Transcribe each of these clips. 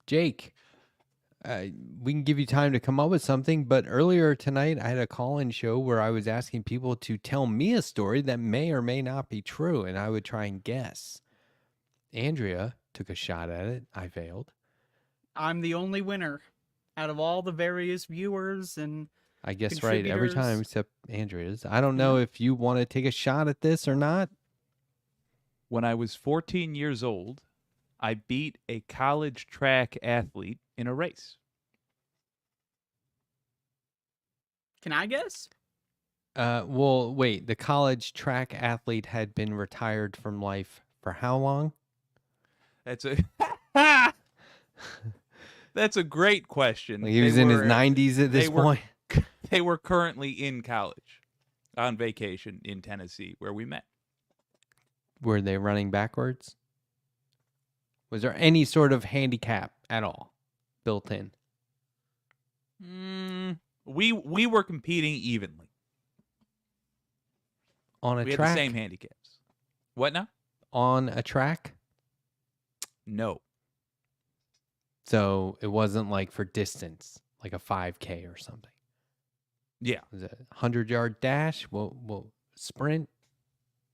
Jake, we can give you time to come up with something, but earlier tonight I had a call-in show where I was asking people to tell me a story that may or may not be true, and I would try and guess. Andrea took a shot at it. I failed. I'm the only winner out of all the various viewers and I guess right every time contributors. except Andrea's. I don't know if you want to take a shot at this or not. When I was 14 years old, I beat a college track athlete in a race. Can I guess? Well, wait. The college track athlete had been retired from life for how long? That's a That's a great question. Like he was in his 90s at this point. They were currently in college on vacation in Tennessee where we met. Were they running backwards? Was there any sort of handicap at all built in? We were competing evenly. On a we track? Had the same handicaps. What now? On a track? No. So it wasn't like for distance, like a 5K or something. Yeah. Was it a 100-yard dash? Well, sprint?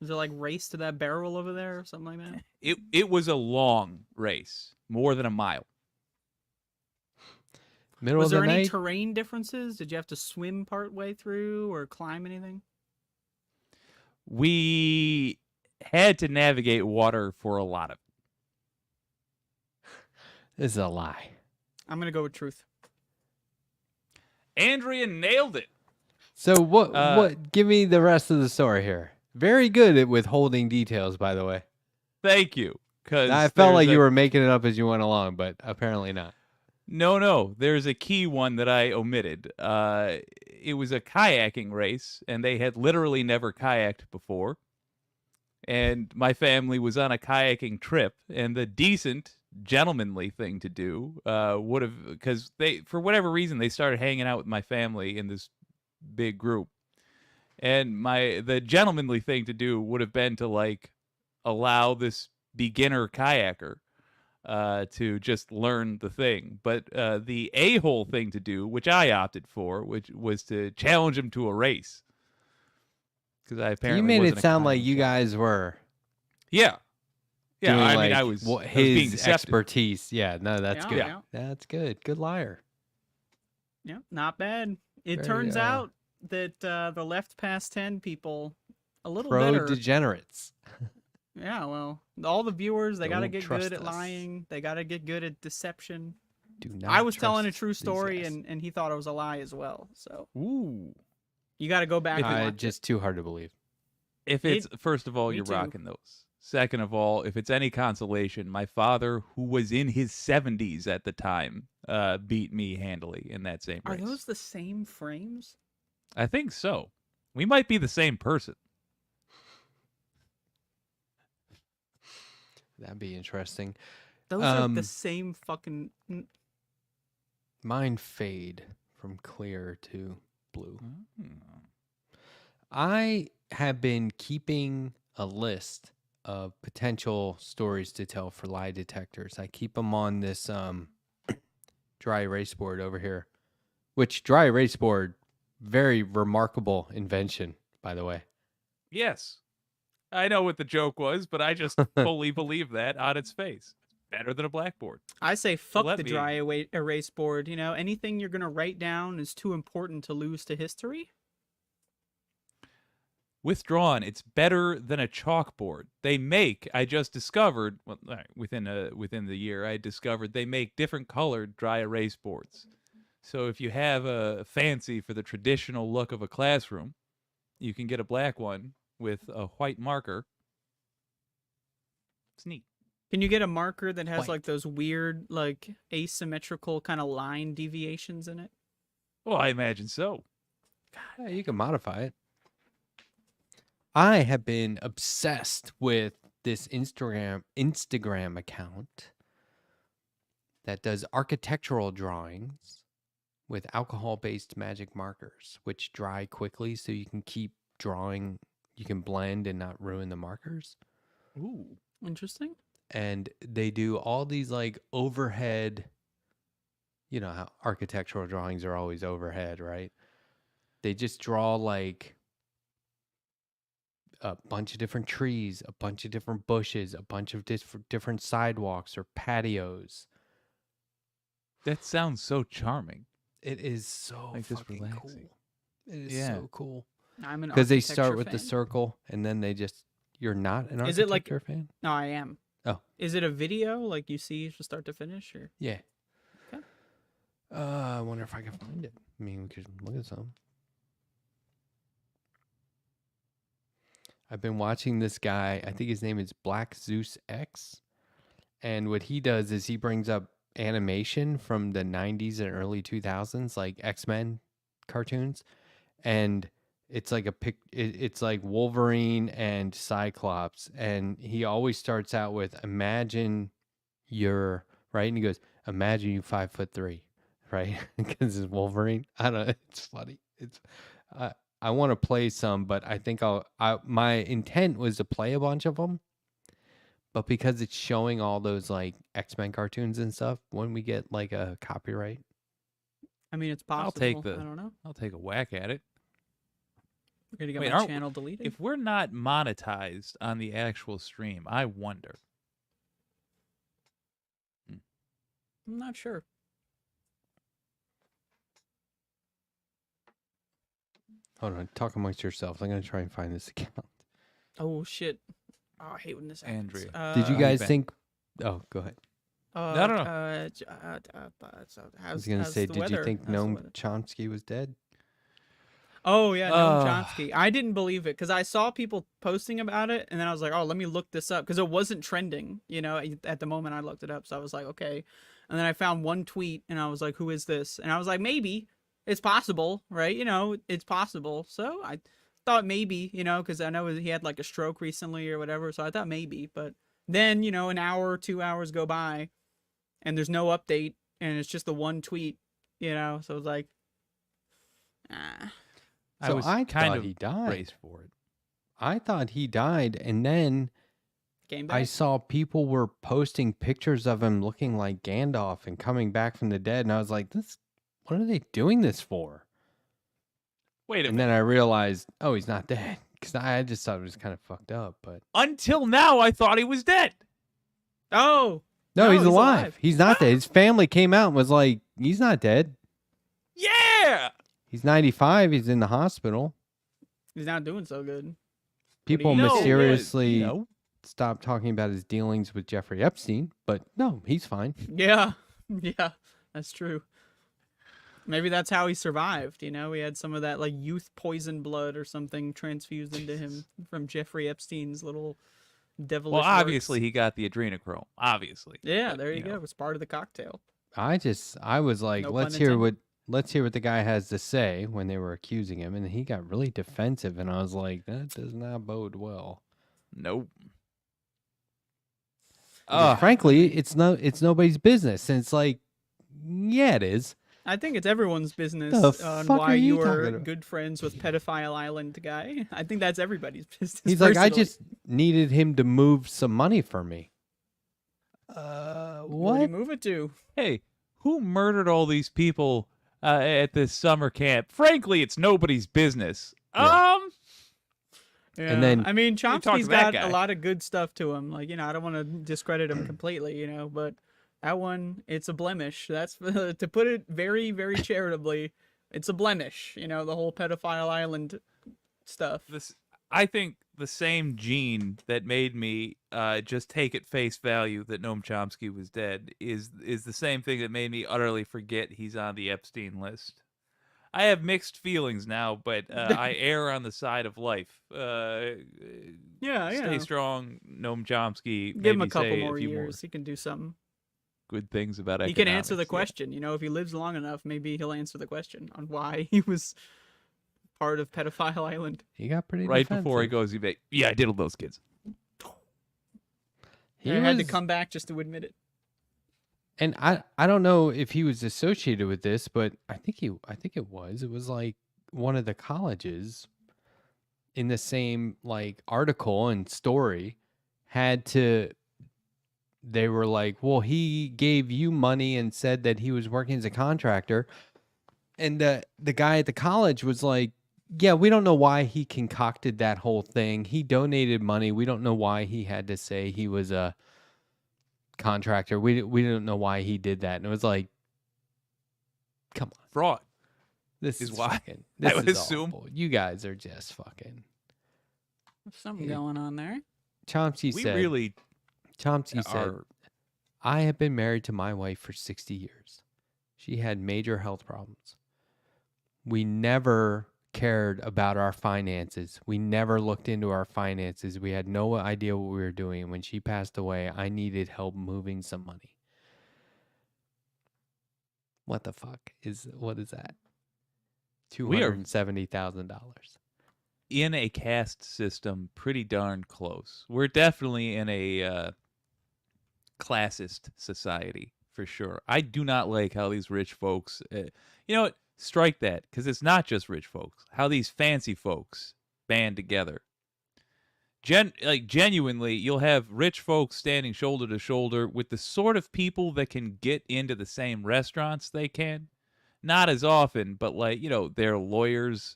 Is it like race to that barrel over there or something like that? It was a long race, more than a mile. Middle of the night? Was there any terrain differences? Did you have to swim part way through or climb anything? We had to navigate water for a lot of it. This is a lie. I'm going to go with truth. Andrea nailed it. So what? Give me the rest of the story here. Very good at withholding details, by the way. Thank you. Because I felt like you were making it up as you went along, but apparently not. No. There's a key one that I omitted. It was a kayaking race, and they had literally never kayaked before. And my family was on a kayaking trip, and the decent, gentlemanly thing to do would have, because they, for whatever reason, they started hanging out with my family in this big group. And the gentlemanly thing to do would have been to like allow this beginner kayaker to just learn the thing. But the a-hole thing to do, which I opted for, which was to challenge him to a race. Because I apparently you made it sound like you guys were. Yeah. Yeah, I mean, like I was his being deceptive. expertise. Yeah, no, that's good. Yeah. That's good. Good liar. Yeah, not bad. It Very, turns out that the left past 10 people a little pro better. degenerates. Yeah, well, all the viewers, they got to Don't get trust good at us. lying. They got to get good at deception. Do not I was telling a trust true these story, guys. and he thought it was a lie as well. So Ooh. you got to go back and watch just too hard to believe. If it's, first of all, me you're too. rocking those. Second of all, if it's any consolation, my father, who was in his 70s at the time, beat me handily in that same Are race. those the same frames? I think so. We might be the same person. That'd be interesting. Those are the same fucking... Mine fade from clear to blue. Mm. I have been keeping a list of potential stories to tell for lie detectors. I keep them on this dry erase board over here, which dry erase board, very remarkable invention, by the way. Yes. I know what the joke was, but I just fully believe that on its face. Better than a blackboard. I say fuck Let the me- dry erase board. You know, anything you're going to write down is too important to lose to history. Withdrawn, it's better than a chalkboard. They make, I just discovered, well, within the year, I discovered they make different colored dry erase boards. So if you have a fancy for the traditional look of a classroom, you can get a black one with a white marker. It's neat. Can you get a marker that has White. like those weird, like asymmetrical kind of line deviations in it? Well, I imagine so. Yeah, you can modify it. I have been obsessed with this Instagram account that does architectural drawings with alcohol-based magic markers, which dry quickly so you can keep drawing. You can blend and not ruin the markers. Ooh. Interesting. and they do all these like overhead, you know how architectural drawings are always overhead, right? They just draw like a bunch of different trees, a bunch of different bushes, a bunch of different sidewalks or patios. That sounds so charming. It is so Like, just fucking relaxing. cool. It is Yeah. so cool. I'm an Because they architecture start with the fan. circle and then they just, you're not an Is it like- architecture fan? No, I am. Oh. Is it a video like you see from start to finish, or? Yeah. Okay. I wonder if I can find it. I mean, we could look at some. I've been watching this guy. I think his name is Black Zeus X. And what he does is he brings up animation from the 90s and early 2000s, like X-Men cartoons. And it's like it's like Wolverine and Cyclops. And he always starts out with imagine you're right. And he goes, imagine you 5'3", right? Because it's Wolverine. I don't know. It's funny. It's I want to play some, but I think my intent was to play a bunch of them. But because it's showing all those like X-Men cartoons and stuff, when we get like a copyright, I mean, it's possible. I'll take I don't know. I'll take a whack at it. We're gonna get Wait, my aren't- channel deleted. If we're not monetized on the actual stream, I wonder. I'm not sure. hold on, talk amongst yourselves. I'm gonna try and find this account. Oh shit! Oh, I hate when this happens. Andrea. Did you How guys been? think? Oh, go ahead. No. So I was gonna say, did you think Noam Chomsky was dead? Oh yeah, Noam Uh, Chomsky. I didn't believe it because I saw people posting about it, and then I was like, oh, let me look this up because it wasn't trending. You know, at the moment I looked it up, so I was like, okay. And then I found one tweet, and I was like, who is this? And I was like, maybe it's possible, right? You know, it's possible. So I thought maybe, you know, because I know he had like a stroke recently or whatever. So I thought maybe, but then you know, an hour or 2 hours go by, and there's no update, and it's just the one tweet, you know. So it was like, ah. I So was I kind thought of he died. braced for it. I thought he died, and then Came I back. saw people were posting pictures of him looking like Gandalf and coming back from the dead, and I was like, "This, what are they doing this for?" Wait a And minute. then I realized, oh, he's not dead, because I just thought it was kind of fucked up. But Until now, I thought he was dead. Oh, no, No, he's he's alive. alive. He's not dead. His family came out and was like, "He's not dead. Yeah. He's 95. He's in the hospital." he's not doing so good. People you know? mysteriously No. stopped talking about his dealings with Jeffrey Epstein, but no, he's fine. Yeah, yeah, that's true. Maybe that's how he survived. You know, he had some of that like youth poison blood or something transfused into him from Jeffrey Epstein's little devilish. Well, works. obviously he got the adrenochrome. Obviously. Yeah, But, there you know, go. It's part of the cocktail. I was like, No let's pun hear intended. let's hear what the guy has to say when they were accusing him, and he got really defensive, and I was like, that does not bode well. Nope. Because frankly, it's nobody's business, and it's like, yeah, it is. I think it's everyone's business The on fuck why are you you are talking about? good friends with pedophile island guy. I think that's everybody's business. He's like, I personally. just needed him to move some money for me. Where'd What? you move it to? Hey, who murdered all these people at this summer camp? Frankly, it's nobody's business. Yeah. Yeah. then- I mean, talk to Chomsky's that got guy. a lot of good stuff to him. Like, you know, I don't want to discredit him completely, you know, but that one, it's a blemish. That's to put it very, very charitably. It's a blemish, you know, the whole pedophile island stuff. I think the same gene that made me just take at face value that Noam Chomsky was dead is the same thing that made me utterly forget he's on the Epstein list. I have mixed feelings now, but I err on the side of life. Yeah, Stay strong, Noam Chomsky. Give him a maybe couple say more few years. He can do something. good things about He economics. can answer the yeah. question. You know, if he lives long enough, maybe he'll answer the question on why he was part of pedophile island. He got pretty Right before he defensive. goes, yeah, I diddled those kids. He had to was- come back just to admit it. And I don't know if he was associated with this, but I think it was. It was like one of the colleges in the same like article and story had to they were like, well, he gave you money and said that he was working as a contractor. And the guy at the college was like, yeah, we don't know why he concocted that whole thing. He donated money. We don't know why he had to say he was a contractor. We don't know why he did that. And it was like, come on. Fraud. This Is is why, fucking, this I would is assume. awful. You guys are just fucking. There's something going on there. Chomsky We said, really Chomsky said, are. I have been married to my wife for 60 years. She had major health problems. We never cared about our finances. We never looked into our finances. We had no idea what we were doing. And when she passed away, I needed help moving some money. What the fuck what is that? We are $270,000. in a caste system pretty darn close. We're definitely in a classist society for sure. I do not like how these rich folks, you know what? Strike that, because it's not just rich folks. How these fancy folks band together. Genuinely, you'll have rich folks standing shoulder to shoulder with the sort of people that can get into the same restaurants they can. Not as often, but like, you know, they're lawyers,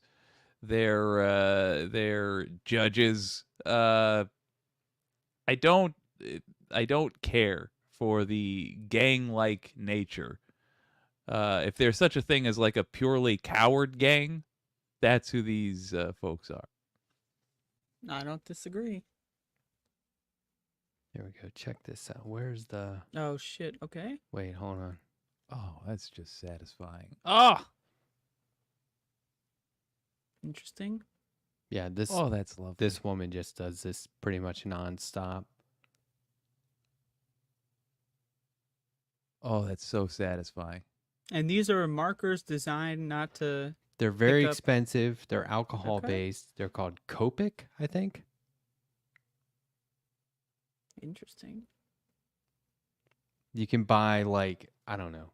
they're judges. I don't care for the gang-like nature. If there's such a thing as like a purely coward gang, that's who these folks are. I don't disagree. Here we go. Check this out. Where's the... Oh, shit. Okay. Wait, hold on. Oh, that's just satisfying. Oh, Interesting. Yeah, this that's lovely. this woman just does this pretty much nonstop. Oh, that's so satisfying. And these are markers designed not to... They're very Pick up- expensive. They're alcohol Okay. based. They're called Copic, I think. Interesting. You can buy like, I don't know,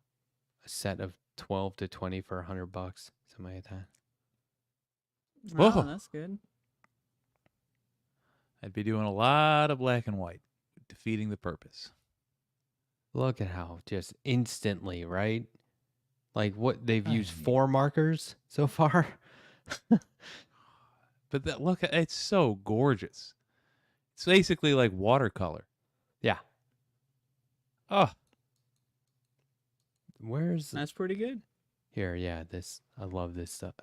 a set of 12 to 20 for $100, something like that. Oh, Whoa. that's good. I'd be doing a lot of black and white, defeating the purpose. Look at how just instantly, right? Like what they've I used mean- 4 markers so far. But look, it's so gorgeous. It's basically like watercolor. Yeah. Oh, Where's That's pretty good. here? Yeah, I love this stuff.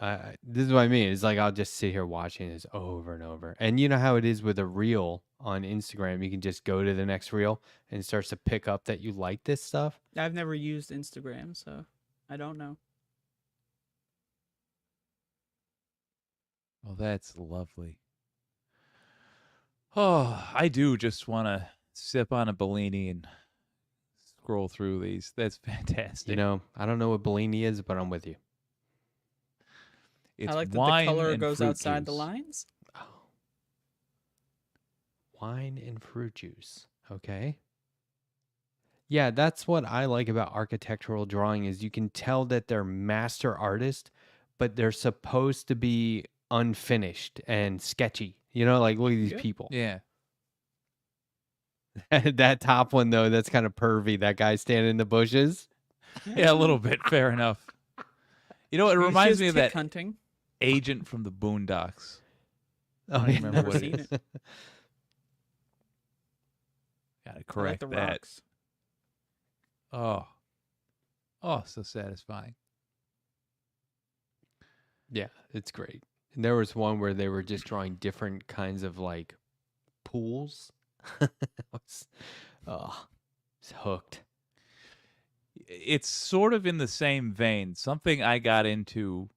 This is what I mean. It's like I'll just sit here watching this over and over. And you know how it is with a reel on Instagram. You can just go to the next reel and it starts to pick up that you like this stuff. I've never used Instagram, so I don't know. well, that's lovely. Oh, I do just want to sip on a Bellini and scroll through these. That's fantastic. You know, I don't know what Bellini is, but I'm with you. It's I like that wine the color and goes fruit outside the juice. lines. Oh. Wine and fruit juice. Okay. Yeah, that's what I like about architectural drawing is you can tell that they're master artists, but they're supposed to be unfinished and sketchy. You know, like look at these Yeah. people. Yeah. That top one though, that's kind of pervy. That guy standing in the bushes. Yeah, a little bit. Fair enough. You know, it He's reminds just me of tick that hunting. agent from the Boondocks. Oh, don't remember Never what it seen is. it. Gotta I like correct the that. rocks. Oh. Oh, so satisfying. Yeah, it's great. And there was one where they were just drawing different kinds of like pools. It's hooked. It's sort of in the same vein. Something I got into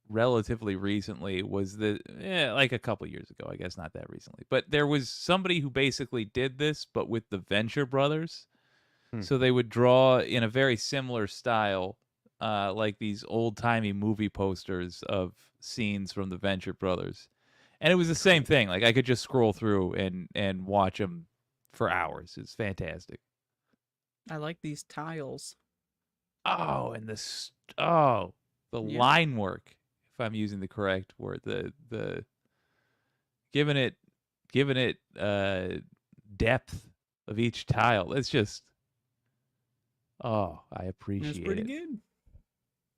relatively recently was like a couple years ago, I guess not that recently. But there was somebody who basically did this, but with the Venture Brothers. Hmm. So they would draw in a very similar style, like these old-timey movie posters of scenes from the Venture Brothers. And it was the same thing. Like I could just scroll through and watch them for hours. It's fantastic. I like these tiles. Oh, and the Yeah. line work, if I'm using the correct word, the giving it depth of each tile. It's just, oh, I That's appreciate pretty it. good.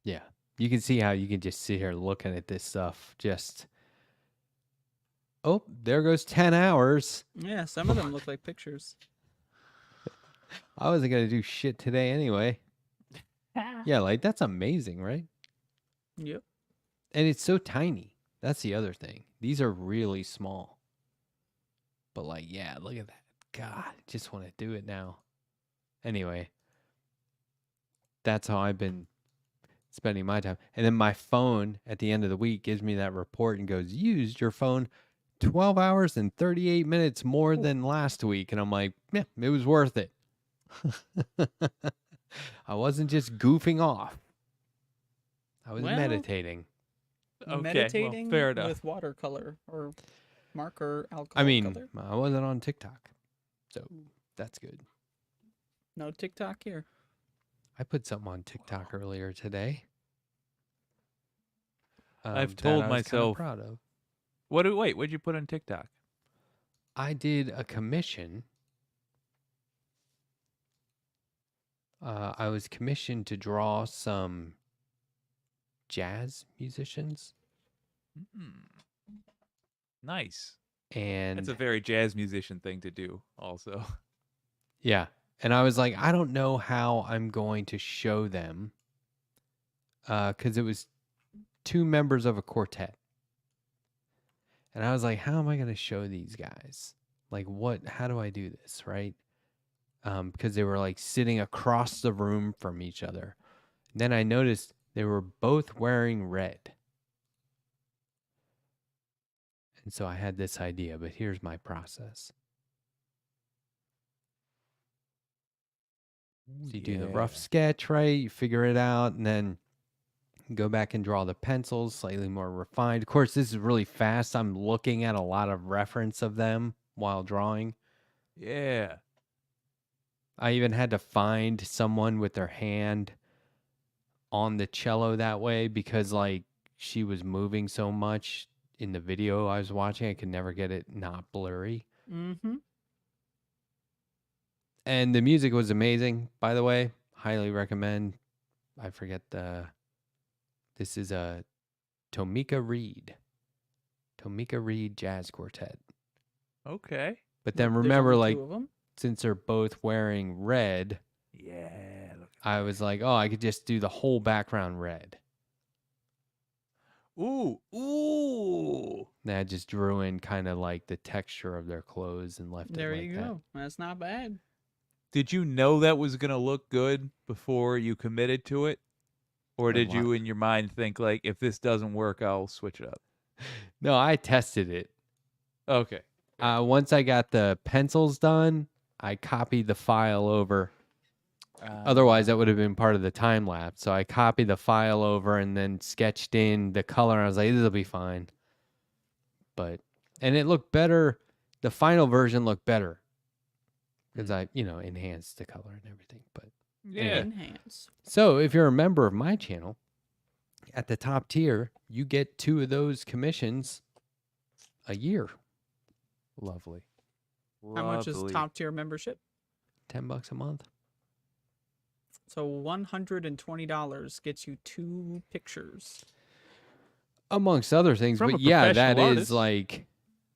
Yeah. You can see how you can just sit here looking at this stuff. Just, oh, there goes 10 hours. Yeah, some of them look like pictures. I wasn't going to do shit today anyway. Yeah, like that's amazing, right? Yep. And it's so tiny. That's the other thing. These are really small. But like, yeah, look at that. God, I just want to do it now. Anyway, that's how I've been spending my time. And then my phone at the end of the week gives me that report and goes, used your phone 12 hours and 38 minutes more than last week. And I'm like, yeah, it was worth it. I wasn't just goofing off. I was Well, meditating. Okay, well, Meditating fair enough. with watercolor or marker alcohol I mean, color. I wasn't on TikTok. So that's good. No TikTok here. I put something on TikTok earlier today. I've that told I was kinda myself- proud of. What'd you put on TikTok? I did a commission. I was commissioned to draw some jazz musicians, Nice. and That's a very jazz musician thing to do, also. yeah, and I was like, I don't know how I'm going to show them, because it was 2 members of a quartet, and I was like, how am I going to show these guys? Like, how do I do this, right? Because they were like sitting across the room from each other. And then I noticed they were both wearing red. And so I had this idea, but here's my process. So you do the rough sketch, right? You figure it out, and then go back and draw the pencils, slightly more refined. Of course, this is really fast. I'm looking at a lot of reference of them while drawing. Yeah. I even had to find someone with their hand on the cello that way because like she was moving so much in the video I was watching. I could never get it not blurry. Mm-hmm. And the music was amazing, by the way. Highly recommend. I forget this is a Tomika Reed Jazz Quartet. Okay. But then There's remember, only like, 2 of them. since they're both wearing red, Yeah. I was like, oh, I could just do the whole background red. Ooh. And I just drew in kind of like the texture of their clothes and left There it like you go. That's not bad. Did you know that was going to look good before you committed to it? Or A did you lot. in your mind think like, if this doesn't work, I'll switch it up? No, I tested it. Okay. Once I got the pencils done, I copied the file over. Otherwise, that would have been part of the time lapse. So I copied the file over and then sketched in the color. I was like, this will be fine. And it looked better. The final version looked better because I, enhanced the color and everything. But Yeah. Enhance. so if you're a member of my channel, at the top tier, you get 2 of those commissions a year. Lovely. How much is Lovely. top tier membership? $10 a month. So $120 gets you 2 pictures. Amongst other things. From But a yeah, that professional is artist. like,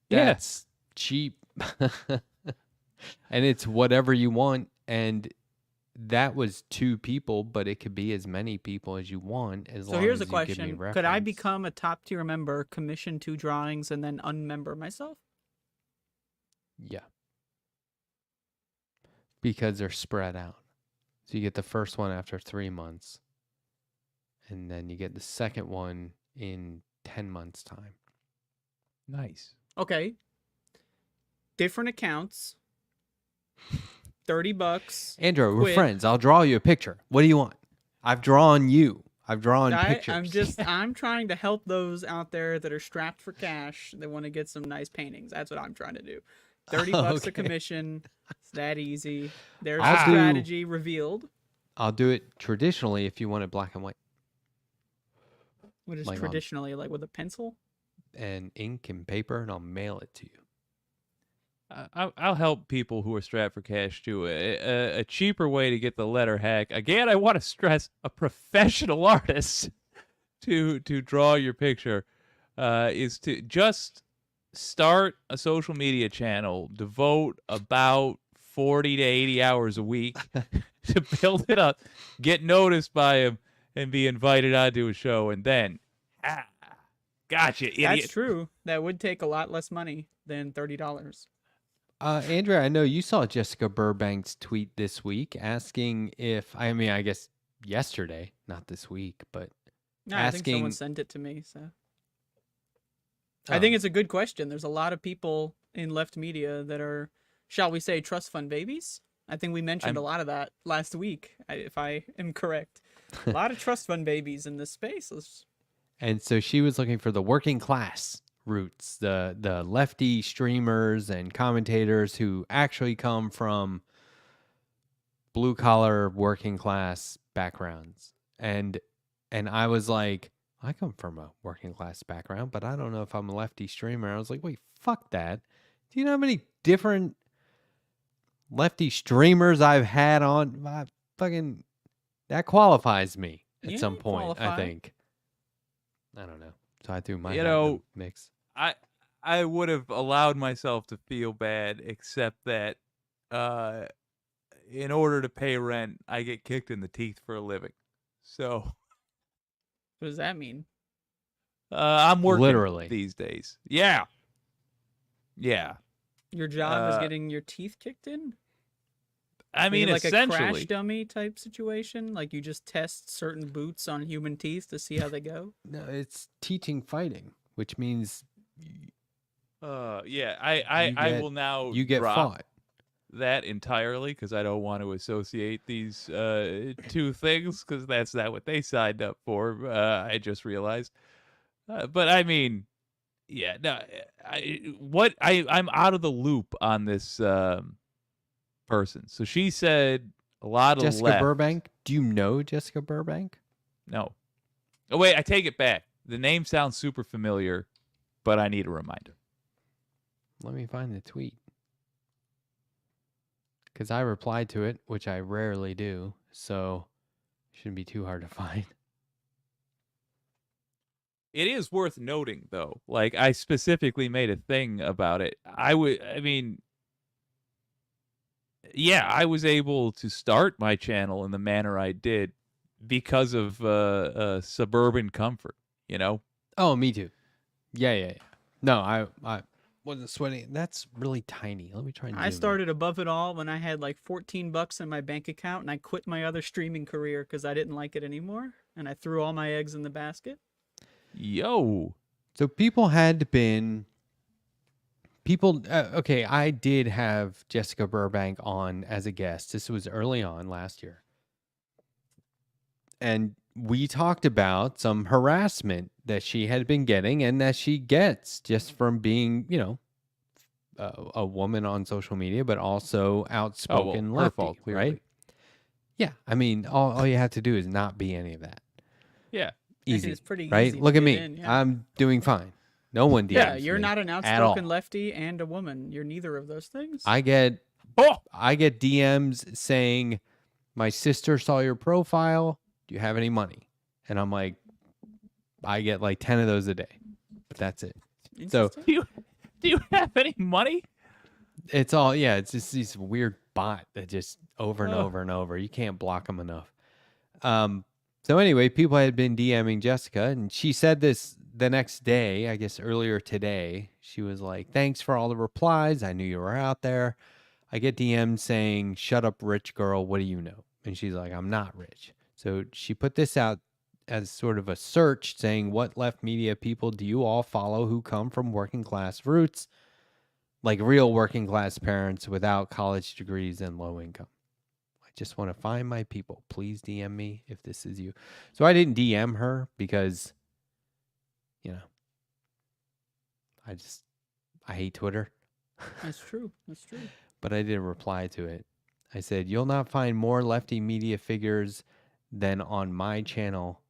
Yeah. that's cheap. And it's whatever you want. And that was 2 people, but it could be as many people as you want as So long here's as a you give me question. reference. Could I become a top tier member, commission 2 drawings, and then unmember myself? Yeah. Because they're spread out. So you get the first one after 3 months. And then you get the second one in 10 months' time. Nice. Okay. Different accounts. $30. Andrew, we're Quit. friends. I'll draw you a picture. What do you want? I've drawn you. I've drawn pictures. I'm trying to help those out there that are strapped for cash that want to get some nice paintings. That's what I'm trying to do. $30 a Okay. commission. It's that easy. There's I'll a do- strategy revealed. I'll do it traditionally if you want it black and white. What is Like on- traditionally like with a pencil? And ink and paper, and I'll mail it to you. I'll help people who are strapped for cash too. A cheaper way to get the letter hack. Again, I want to stress a professional artist to draw your picture is to just start a social media channel. Devote about 40 to 80 hours a week to build it up, get noticed by him, and be invited onto a show, and then gotcha, idiot. That's true. That would take a lot less money than $30. Andrea, I know you saw Jessica Burbank's tweet this week asking if, I guess yesterday, not this week, but No, I think someone asking. sent it to me. So I think Oh, it's a good question. There's a lot of people in left media that are, shall we say, trust fund babies. I think we mentioned a I'm lot of that last week, if I am correct. A lot of trust fund babies in this space. and so she was looking for the working class roots, the lefty streamers and commentators who actually come from blue collar working class backgrounds. And I was like, I come from a working class background, but I don't know if I'm a lefty streamer. I was like, wait, fuck that. Do you know how many different lefty streamers I've had on? Fucking that qualifies me at Yeah, some you point, I qualify. think. I don't know. So I threw my you hat in know the mix. I would have allowed myself to feel bad, except that uh, in order to pay rent, I get kicked in the teeth for a living. So What does that mean? I'm working Literally. these days. Yeah, yeah. Your job is Uh, getting your teeth kicked in? I Is mean, it like a crash essentially, dummy type situation? Like you just test certain boots on human teeth to see how they go? No, it's teaching fighting, which means yeah. you I get will now you get drop fought. that entirely because I don't want to associate these two things because that's not what they signed up for. I just realized. But I mean, yeah, no, I'm out of the loop on this person. So she said a lot of Jessica left. Burbank. Do you know Jessica Burbank? No. Oh wait, I take it back. The name sounds super familiar, but I need a reminder. Let me find the tweet. Because I replied to it, which I rarely do, so it shouldn't be too hard to find. It is worth noting though. Like I specifically made a thing about it. I mean, yeah, I was able to start my channel in the manner I did because of suburban comfort, you know? Oh, me too. Yeah. No, I wasn't sweating. That's really tiny. Let me try and I zoom in. started above it all when I had like $14 in my bank account and I quit my other streaming career because I didn't like it anymore. And I threw all my eggs in the basket. Yo. So people had been okay, I did have Jessica Burbank on as a guest. This was early on last year. And we talked about some harassment that she had been getting and that she gets just from being, a woman on social media, but also outspoken Her lefty, fault, clearly. right? Yeah. I mean, all you have to do is not be any of that. Yeah. Easy. It's pretty right? easy to Look at get me. in, yeah. I'm doing fine. No one DMs Yeah, you're me not an at all. outspoken lefty and a woman. You're neither of those things. I get Oh, DMs saying, my sister saw your profile. Do you have any money? And I'm like, I get like 10 of those a day, but that's it. So Interesting. do you have any money? it's all, yeah, it's just these weird bot that just over and Ugh. over and over. You can't block them enough. So anyway, people had been DMing Jessica, and she said this the next day, I guess earlier today. She was like, thanks for all the replies. I knew you were out there. I get DMs saying, shut up, rich girl. What do you know? And she's like, I'm not rich. So she put this out as sort of a search saying, what left media people do you all follow who come from working class roots, like real working class parents without college degrees and low income? I just want to find my people. Please DM me if this is you. So I didn't DM her because, I hate Twitter. That's true. That's true. But I didn't reply to it. I said, you'll not find more lefty media figures than on my channel.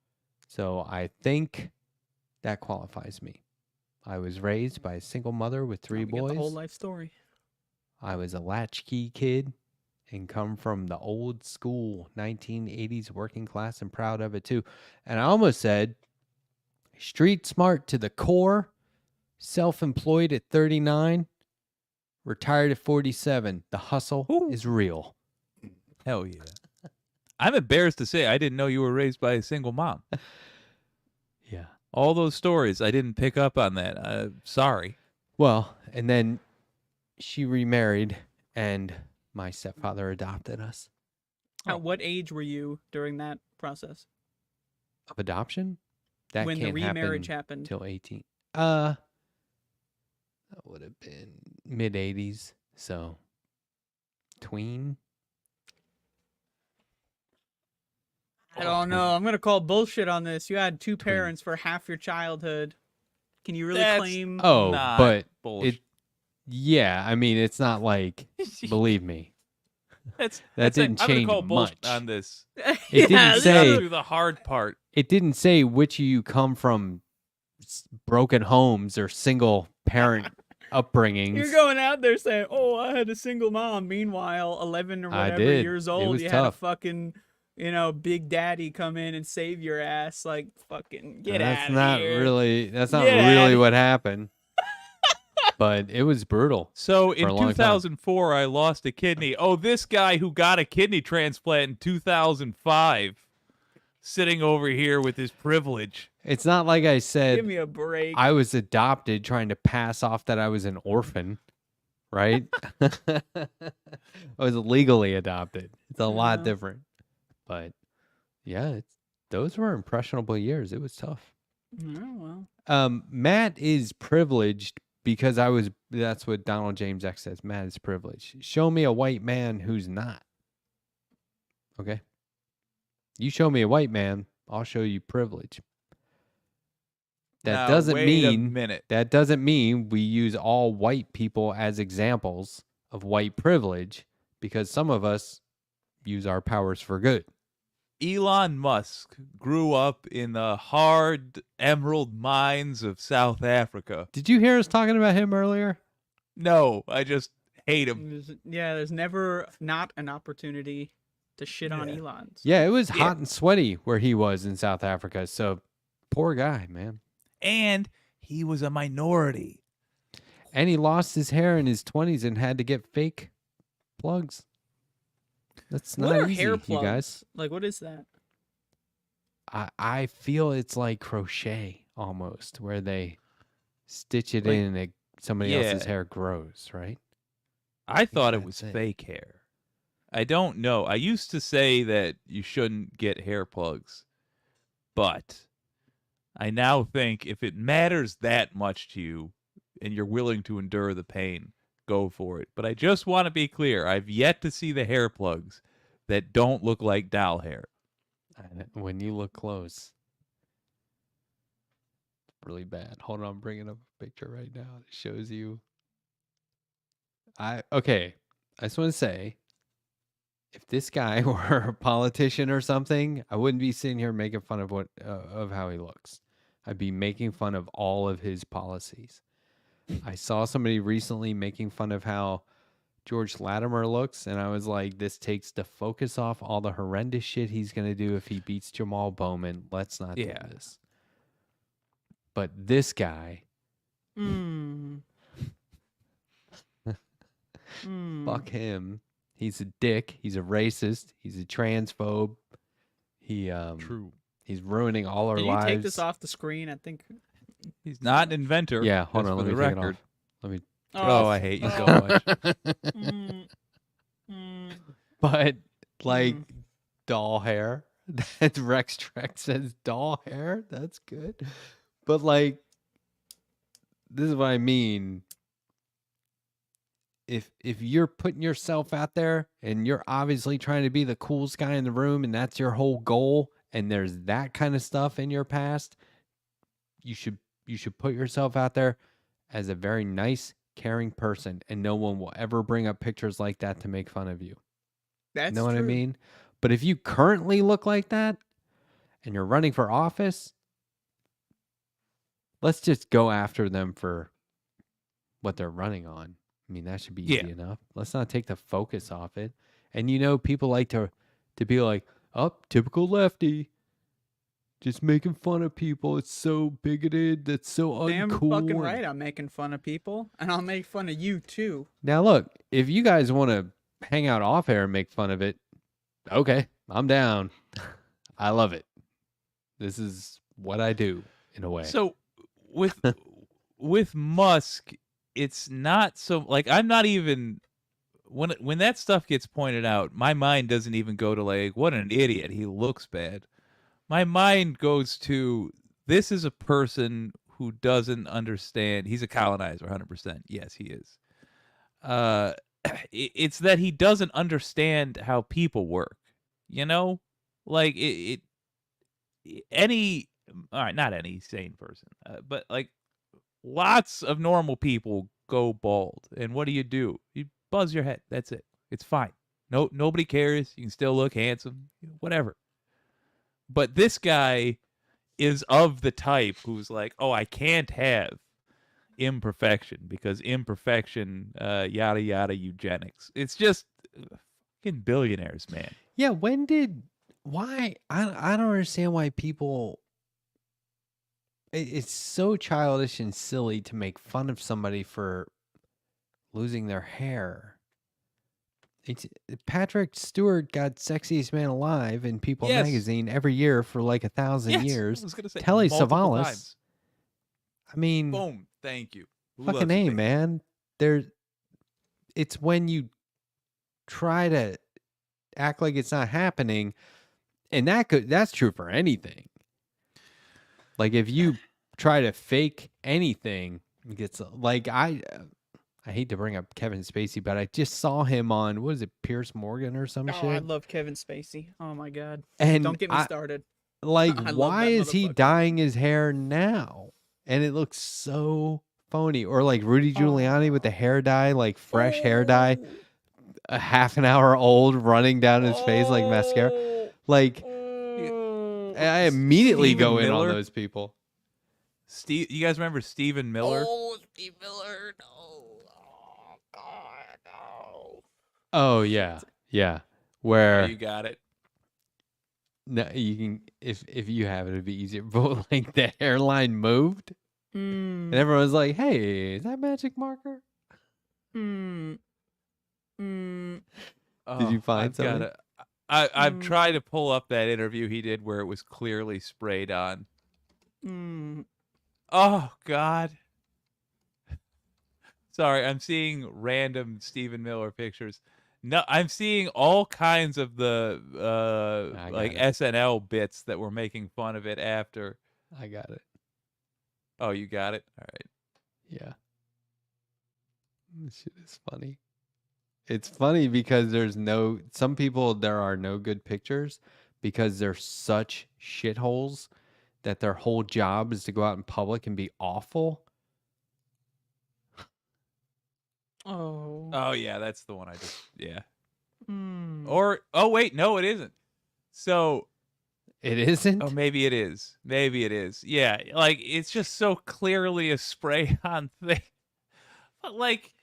So I think that qualifies me. I was raised by a single mother with 3 We got boys. the whole life story. I was a latchkey kid and come from the old school 1980s working class and proud of it too. And I almost said street smart to the core, self-employed at 39, retired at 47. The hustle Ooh. is real. Hell yeah. I'm embarrassed to say I didn't know you were raised by a single mom. Yeah. All those stories, I didn't pick up on that. Sorry. Well, and then she remarried and my stepfather adopted us. At what age were you during that process? Of adoption? That When the can't remarriage happen happened? till 18. That would have been mid 80s. So tween. I don't know. I'm gonna call bullshit on this. You had two Twin. parents for half your childhood. Can you really That's- claim? Oh, Not but bullshit. yeah, I mean, it's not like, believe me, That didn't I'm change gonna call bullshit much. on this. It didn't this say- is- Do the hard part. It didn't say which of you come from broken homes or single parent upbringings. You're going out there saying, "Oh, I had a single mom." Meanwhile, 11 or I whatever did. years It old, was you had a tough. fucking, big daddy come in and save your ass. Like, fucking get That's out of not here. really. That's not Get really outta what happened. But it was brutal. So a in long time. 2004, I lost a kidney. Oh, this guy who got a kidney transplant in 2005, sitting over here with his privilege. It's not like I Give said me a break. I was adopted, trying to pass off that I was an orphan, right? I was legally adopted. It's a lot Yeah. different. But yeah, those were impressionable years. It was tough. Oh, well. Matt is privileged because that's what Donald James X says. Matt is privileged. Show me a white man who's not. Okay. You show me a white man, I'll show you privilege. That Now, doesn't wait a mean minute. that doesn't mean we use all white people as examples of white privilege, because some of us use our powers for good. Elon Musk grew up in the hard emerald mines of South Africa. Did you hear us talking about him earlier? No, I just hate him. There's never not an opportunity to shit on Elon. So. Yeah, it was Yeah. hot and sweaty where he was in South Africa. So poor guy, man. And he was a minority. And he lost his hair in his 20s and had to get fake plugs. That's What not are easy, hair you plugs? guys. Like, what is that? I feel it's like crochet almost, where they stitch it Like- in and somebody Yeah. else's hair grows, right? I thought it that's was it. fake hair. I don't know. I used to say that you shouldn't get hair plugs, but I now think if it matters that much to you and you're willing to endure the pain, go for it. But I just want to be clear. I've yet to see the hair plugs that don't look like doll hair. When you look close, it's really bad. Hold on, I'm bringing up a picture right now that shows you. Okay, I just want to say, if this guy were a politician or something, I wouldn't be sitting here making fun of of how he looks. I'd be making fun of all of his policies. I saw somebody recently making fun of how George Latimer looks, and I was like, this takes the focus off all the horrendous shit he's going to do if he beats Jamal Bowman. Let's not Yeah. do this. But this guy, fuck him. He's a dick. He's a racist. He's a transphobe. True. He's ruining all our Can you lives. take this off the screen? I think. He's not an inventor. Yeah, hold just on. for Let me the take record. it off. Let me. Oh, I hate you so much. But like doll hair. That Rex Trek says doll hair. That's good. But like, this is what I mean. If you're putting yourself out there and you're obviously trying to be the coolest guy in the room and that's your whole goal, and there's that kind of stuff in your past, you should put yourself out there as a very nice, caring person, and no one will ever bring up pictures like that to make fun of you. That's Know what I true. mean? But if you currently look like that and you're running for office, let's just go after them for what they're running on. I mean, that should be Yeah. easy enough. Let's not take the focus off it. And you know, people like to be like, "Oh, typical lefty, just making fun of people. It's so bigoted. That's so uncool." Damn fucking right, I'm making fun of people, and I'll make fun of you too. Now, look, if you guys want to hang out off air and make fun of it, okay, I'm down. I love it. This is what I do in a way. So with Musk, it's not so like I'm not even when that stuff gets pointed out, my mind doesn't even go to like what an idiot, he looks bad. My mind goes to this is a person who doesn't understand. He's a colonizer 100%. Yes, he is. It's that he doesn't understand how people work. You know? Like any all right, not any sane person, but like lots of normal people go bald, and what do? You buzz your head. That's it. It's fine. Nobody cares. You can still look handsome, whatever. But this guy is of the type who's like, oh, I can't have imperfection because imperfection, yada yada, eugenics. It's just fucking billionaires, man. Yeah, why? I don't understand why people. It's so childish and silly to make fun of somebody for losing their hair. Patrick Stewart got Sexiest Man Alive in People Yes. magazine every year for like 1,000 Yes, years. I was gonna say Telly multiple Savalas. times. I mean, Boom. Thank you. Who fucking loves you, A, baby? man. It's when you try to act like it's not happening, and that's true for anything. Like if you try to fake anything, it gets like I hate to bring up Kevin Spacey, but I just saw him on what is it, Pierce Morgan or some Oh, shit. I love Kevin Spacey. Oh my god. And Don't get me started. Like, I love why that is he motherfucker. dyeing his hair now? And it looks so phony. Or like Rudy Giuliani with the hair dye, like fresh hair dye, a half an hour old, running down his face like mascara. Like, I immediately Stephen go in on Miller? those people. You guys remember Stephen Miller? Oh, Steve Miller, no. Oh, God, no. Oh yeah, yeah. Oh, Where you got it. no, you can if you have it, it'd be easier. But like the hairline moved, and everyone's like, "Hey, is that magic marker?" Mm. Mm. Did you find I've something? I've tried to pull up that interview he did where it was clearly sprayed on. Mm. Oh God. Sorry, I'm seeing random Stephen Miller pictures. No, I'm seeing all kinds of the I like got it. SNL bits that were making fun of it after. I got it. Oh, you got it? All right. Yeah. This shit is funny. It's funny because some people, there are no good pictures because they're such shitholes that their whole job is to go out in public and be awful. Oh. Oh yeah, that's the one I just yeah. Mm. Or oh wait, no, it isn't. So It isn't? oh, maybe it is. Maybe it is. Yeah, like it's just so clearly a spray-on thing. But like,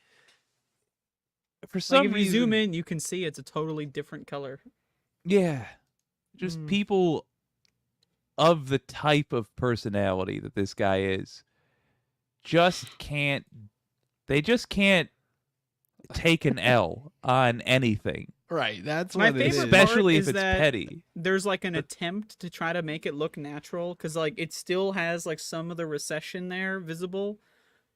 for some Like if you reason, zoom in, you can see it's a totally different color. yeah, just people of the type of personality that this guy is, just can't. They just can't take an L on anything. Right. That's My what it is. favorite part Especially if is it's that petty. There's like an attempt to try to make it look natural because like it still has like some of the recession there visible,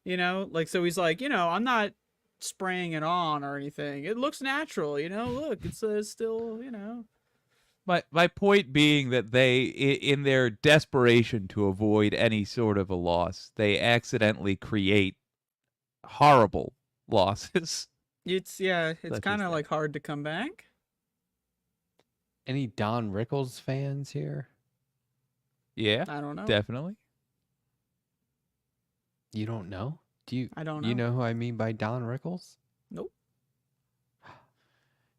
you know, like so he's like, you know, I'm not spraying it on or anything. It looks natural, you know. Look, it's still, you know. My point being that they, in their desperation to avoid any sort of a loss, they accidentally create horrible losses. It's Such as kind of that. like hard to come back. Any Don Rickles fans here? Yeah, I don't know. definitely. You don't know? I don't know. You know who I mean by Don Rickles? Nope.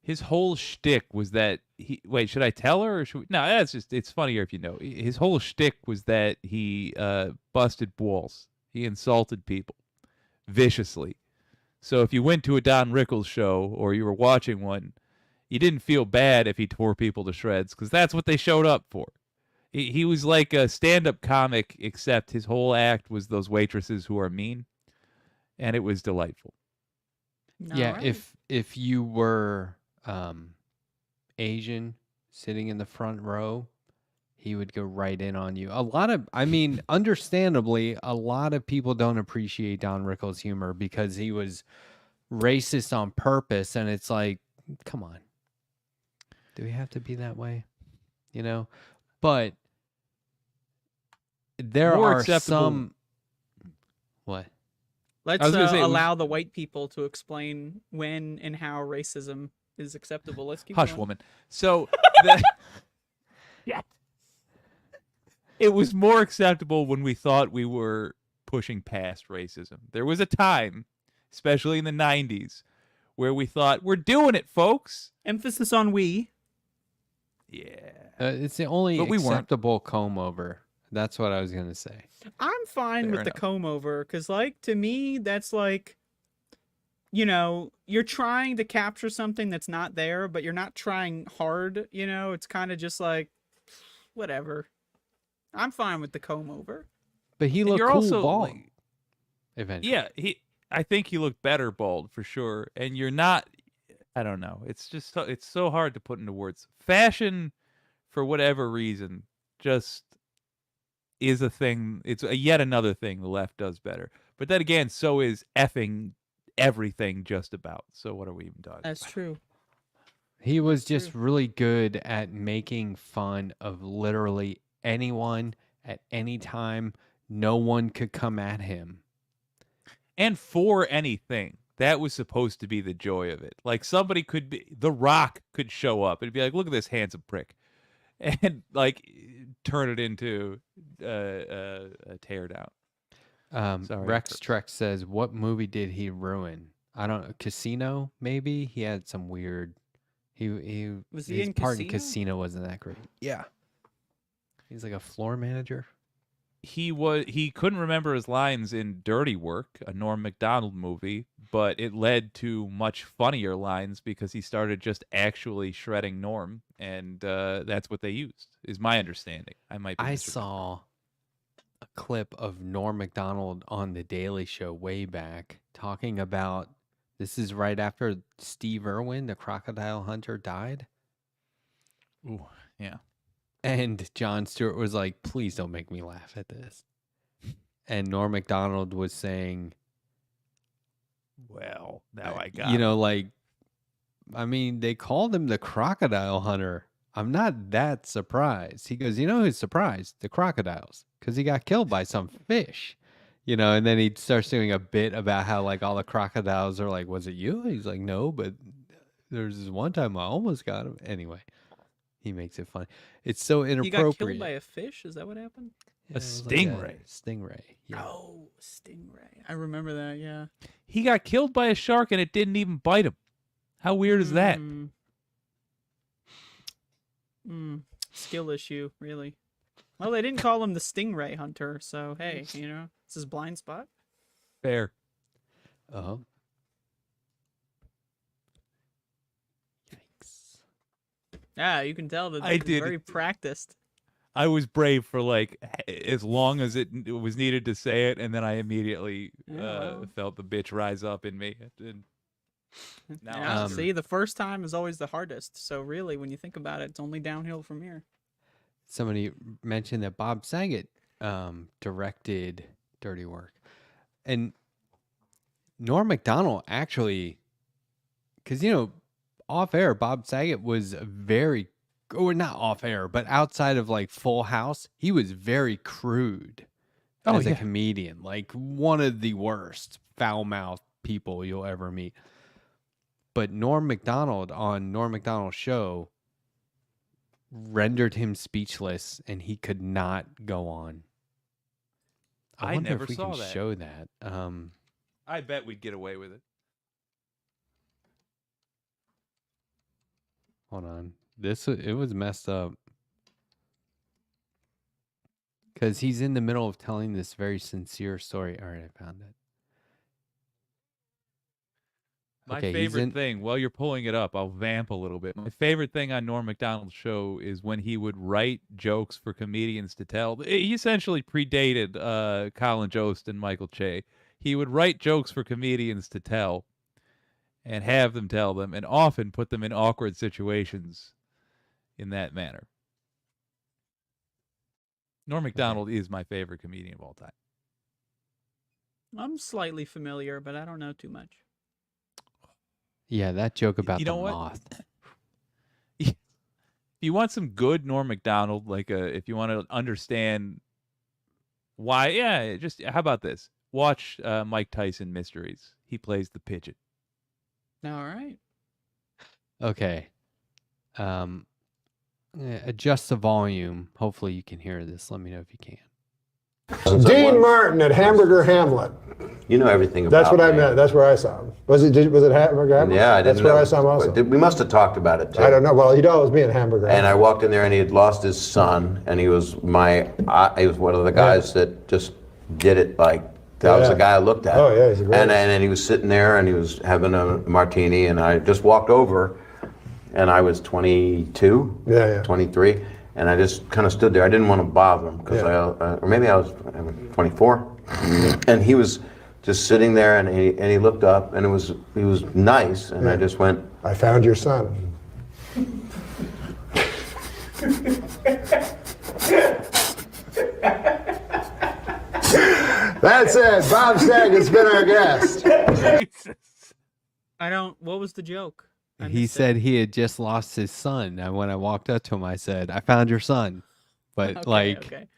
His whole shtick was that he. Wait, should I tell her or should we? No, that's just. It's funnier if you know. His whole shtick was that he busted balls. He insulted people viciously. So if you went to a Don Rickles show or you were watching one, you didn't feel bad if he tore people to shreds because that's what they showed up for. He was like a stand-up comic, except his whole act was those waitresses who are mean, and it was delightful. Yeah, Alright. if you were Asian sitting in the front row, he would go right in on you. I mean, understandably, a lot of people don't appreciate Don Rickles' humor because he was racist on purpose, and it's like, come on, do we have to be that way? You know, but there More are acceptable. some. What? Let's was gonna say, it was- allow the white people to explain when and how racism is acceptable. Let's keep Hush, going. woman. So it was more acceptable when we thought we were pushing past racism. There was a time, especially in the 90s, where we thought, we're doing it, folks. Emphasis on we. Yeah. It's the only But we weren't. acceptable comb over. That's what I was gonna say. I'm fine Fair with the enough. comb over because, like, to me, that's like, you know, you're trying to capture something that's not there, but you're not trying hard. You know, it's kind of just like, whatever. I'm fine with the comb over. But he And looked you're cool also bald. like, Eventually, yeah, I think he looked better bald for sure. And you're not, I don't know. It's just it's so hard to put into words. Fashion, for whatever reason, just is a thing. It's yet another thing the left does better. But then again, so is effing everything just about. So what are we even talking That's about? true. he was That's just really good at making fun of literally anyone at any time. No one could come at him. And for anything. That was supposed to be the joy of it. Like somebody could be, The Rock could show up and be like, look at this handsome prick. And like turn it into a teardown. Sorry, Rex Kurt. Trek says, "What movie did he ruin? I don't know. Casino, maybe. He had some weird. He Was he his in part in Casino? Casino wasn't that great. Yeah, he's like a floor manager. He couldn't remember his lines in Dirty Work, a Norm Macdonald movie, but it led to much funnier lines because he started just actually shredding Norm, and that's what they used. Is my understanding. I might. Be I misremembering. saw a clip of Norm Macdonald on The Daily Show way back talking about. This is right after Steve Irwin, the crocodile hunter, died. Ooh, yeah. And Jon Stewart was like, please don't make me laugh at this. And Norm Macdonald was saying, Well, now I got you it. know, like, I mean, they called him the crocodile hunter. I'm not that surprised. He goes, you know who's surprised? The crocodiles, because he got killed by some fish. You know, and then he starts doing a bit about how, like, all the crocodiles are like, was it you? He's like, no, but there's this one time I almost got him. Anyway, he makes it funny. It's so He inappropriate. got killed by a fish? Is that what happened? Yeah, A it was like stingray. Stingray. Yeah. Oh, stingray. I remember that, yeah. He got killed by a shark and it didn't even bite him. How weird is that? Skill issue, really. Well, they didn't call him the stingray hunter, so hey, you know, it's his blind spot. Fair. Uh-huh. Yikes. Yeah, you can tell that I he's did very it. practiced. I was brave for like as long as it was needed to say it, and then I immediately Yeah. felt the bitch rise up in me. And now Yeah, I'm see, the first time is always the hardest. So really, when you think about it, it's only downhill from here. Somebody mentioned that Bob Saget directed Dirty Work. And Norm Macdonald actually, because, you know, off air, Bob Saget was or not off air, but outside of like Full House, he was very crude as a comedian. Like one of the worst foul-mouthed people you'll ever meet. But Norm Macdonald on Norm Macdonald's show rendered him speechless and he could not go on. I wonder never if we saw can that. show that. I bet we'd get away with it. Hold on. It was messed up. Because he's in the middle of telling this very sincere story. All right, I found it. My Okay, he's favorite in. thing, while you're pulling it up, I'll vamp a little bit. My favorite thing on Norm Macdonald's show is when he would write jokes for comedians to tell. He essentially predated Colin Jost and Michael Che. He would write jokes for comedians to tell and have them tell them, and often put them in awkward situations in that manner. Norm Macdonald is my favorite comedian of all time. I'm slightly familiar, but I don't know too much. Yeah, that joke about You the know what? moth. If you want some good Norm Macdonald, if you want to understand why, yeah, just how about this? Watch Mike Tyson Mysteries. He plays the pigeon. All right. Okay. Adjust the volume. Hopefully you can hear this. Let me know if you can. Dean Martin at Hamburger Hamlet. You know everything about That's what I me. meant. That's where I saw him. Was it Hamburger Hamlet? Yeah, I didn't That's where know. I saw him also. We must have talked about it too. I don't know. Well, he'd always be in Hamburger And I Hamlet. walked in there, and he had lost his son, and he was he was one of the guys that just did it like. That was the guy I looked at. Oh, yeah, he's a great and he was sitting there, and he was having a martini, and I just walked over, and I was 22, 23, and I just kind of stood there. I didn't want to bother him, because or maybe I was 24, and he was just sitting there, and he looked up, and he was nice, and I just went, I found your son. That's it. Bob Saget's been our guest. I don't. What was the joke? I He missed it. said he had just lost his son. And when I walked up to him, I said, I found your son. But Okay.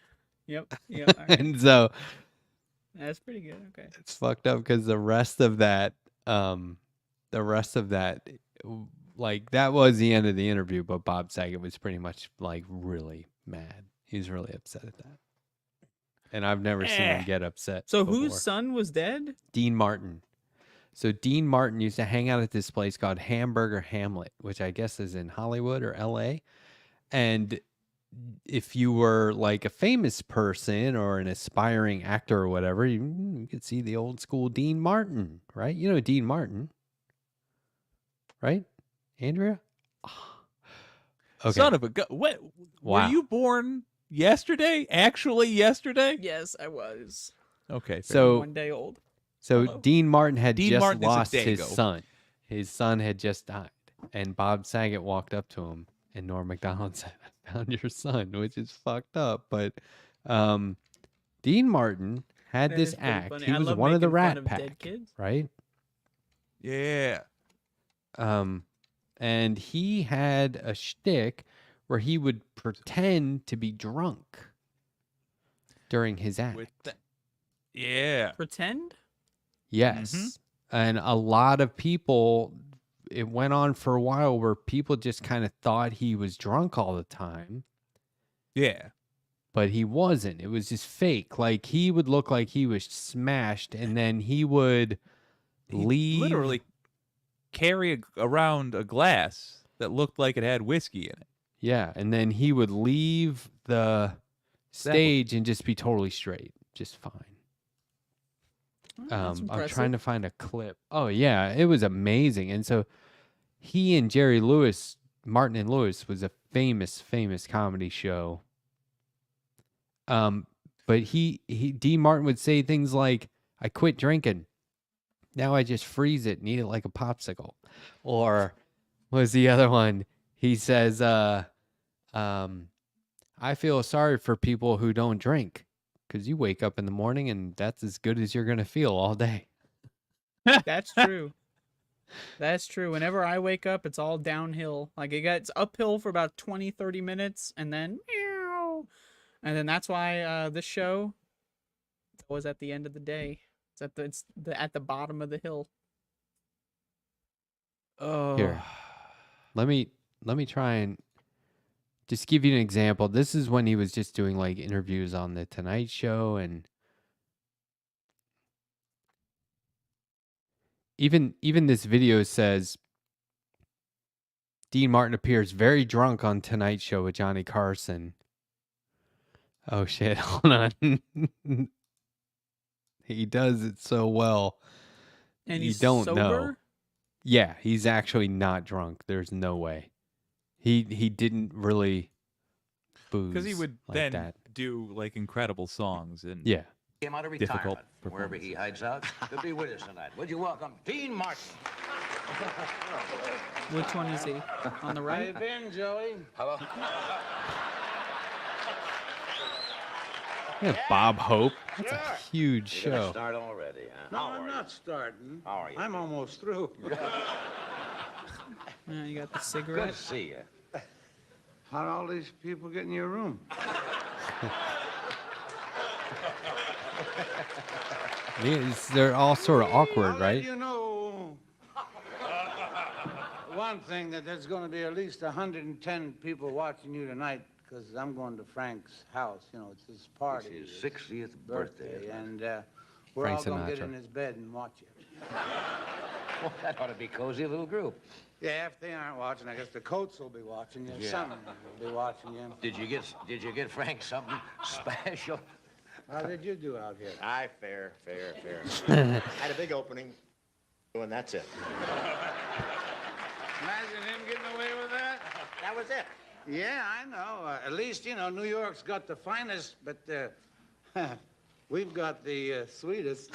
Yep. All right. and so That's pretty good. Okay. it's fucked up because the rest of that, like that was the end of the interview, but Bob Saget was pretty much like really mad. He was really upset at that. And I've never seen him get upset. So before. whose son was dead? Dean Martin. So Dean Martin used to hang out at this place called Hamburger Hamlet, which I guess is in Hollywood or LA. And if you were like a famous person or an aspiring actor or whatever, you could see the old school Dean Martin, right? You know Dean Martin, right? Andrea? Okay. Son of a gun. What? Wow. Were you born yesterday? Actually yesterday? Yes, I was. Okay. So 1 day old. So Hello? Dean Martin had Dean just Martin is a lost his dago. son. His son had just died. And Bob Saget walked up to him and Norm Macdonald said, I found your son, which is fucked up. But Dean Martin had That this is pretty act. funny. He I was love one of the making fun Rat of dead Pack, kids. right? Yeah. And he had a shtick where he would pretend to be drunk during his act. Yeah. Pretend? Yes. And a lot of people, it went on for a while where people just kind of thought he was drunk all the time, Yeah. but he wasn't. It was just fake. Like he would look like he was smashed and then he would He'd leave. literally carry around a glass that looked like it had whiskey in it. Yeah. And then he would leave the stage and just be totally straight, just fine. Oh, that's I'm impressive. trying to find a clip. Oh yeah, it was amazing. And so he and Jerry Lewis, Martin and Lewis, was a famous comedy show. But Dean Martin would say things like, "I quit drinking. Now I just freeze it and eat it like a popsicle." Or what was the other one? He says, "I feel sorry for people who don't drink." Because you wake up in the morning and that's as good as you're going to feel all day. That's true. That's true. Whenever I wake up, it's all downhill. Like it gets uphill for about 20, 30 minutes and then meow. And then that's why this show was at the end of the day. It's at the bottom of the hill. Oh. Here. Let me try and just give you an example. This is when he was just doing like interviews on the Tonight Show, and even this video says Dean Martin appears very drunk on Tonight Show with Johnny Carson. Oh shit, hold on. He does it so well. And You he's don't sober? know. Yeah, he's actually not drunk. There's no way. He didn't really booze Because he would like then that. do like incredible songs and Yeah. Came out of difficult retirement. Wherever he hides out, he'll be with us tonight. Would you welcome Dean Martin? Which one is he? On the How right? you been, Joey? Hello. Yeah, Bob Hope. That's Sure. a huge You're gonna show. start already, huh? No, How I'm are not starting. How are you? I'm almost through. Yeah, you got the Good cigarette. to see you. How'd all these people get in your room? They're all sort of awkward, I'll right? let you know one thing, that there's going to be at least 110 people watching you tonight, because I'm going to Frank's house. You know, it's his party. It's his 60th birthday. And we're Frank all going to get Sinatra. in his bed and watch it. Well, that ought to be cozy little group. Yeah, if they aren't watching, I guess the Coats will be watching you. Yeah. Son will be watching you. Did you get Frank something special? How did you do out here? Fair. Had a big opening, and that's it. Imagine him getting away with that. That was it. Yeah, I know. At least, you know, New York's got the finest, but we've got the sweetest.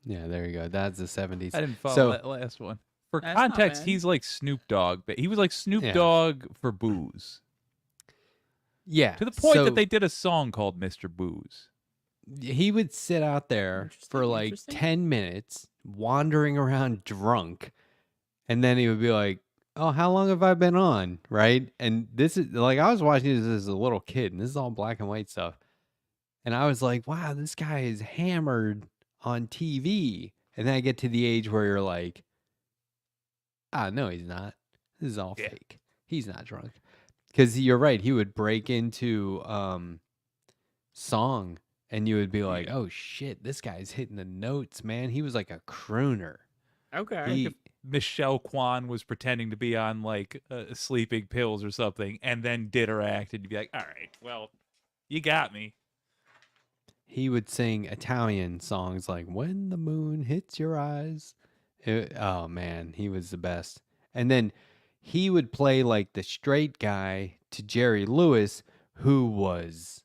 Yeah, there you go. That's the 70s. I didn't follow So- that last one. For That's not context, bad. he's like Snoop Dogg, but he was like Snoop Yeah. Dogg for booze. Yeah. To the point so that they did a song called Mr. Booze. he would sit out there for Interesting, like interesting. 10 minutes wandering around drunk, and then he would be like, oh, how long have I been on? Right? And this is like, I was watching this as a little kid, and this is all black and white stuff. And I was like, wow, this guy is hammered on TV. And then I get to the age where you're like, ah, no, he's not. This is all Yeah. fake. He's not drunk. Because you're right. He would break into song, and you would be like, oh, shit, this guy's hitting the notes, man. He was like a crooner. Okay. He- If Michelle Kwan was pretending to be on like sleeping pills or something and then did her act, and you'd be like, all right, well, you got me. He would sing Italian songs like "When the Moon Hits Your Eyes." Oh man, he was the best. And then he would play like the straight guy to Jerry Lewis, who was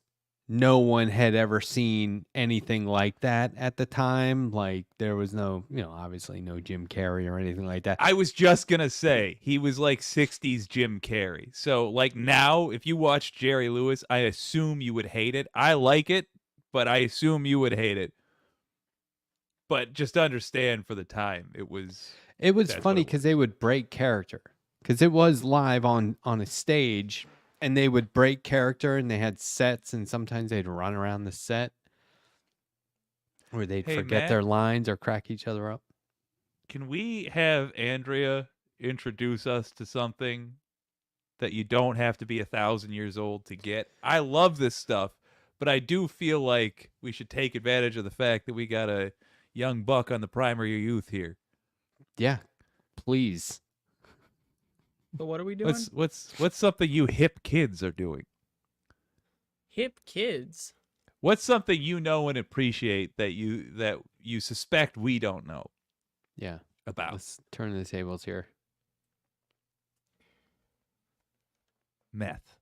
no one had ever seen anything like that at the time. Like there was no, obviously no Jim Carrey or anything like that. I was just gonna say he was like 60s Jim Carrey. So like now, if you watch Jerry Lewis, I assume you would hate it. I like it, but I assume you would hate it. But just understand for the time, it was It was That's funny what it because they would break character, because it was live on a stage, and they would break character, and they had sets, and sometimes they'd run around the set, or they'd Hey, forget Matt? their lines or crack each other up. Can we have Andrea introduce us to something that you don't have to be 1,000 years old to get? I love this stuff, but I do feel like we should take advantage of the fact that we got a young buck on the primary youth here. Yeah, please. So what are we doing? What's something you hip kids are doing? Hip kids. What's something you know and appreciate that you suspect we don't know Yeah, about? let's turn the tables here. Meth.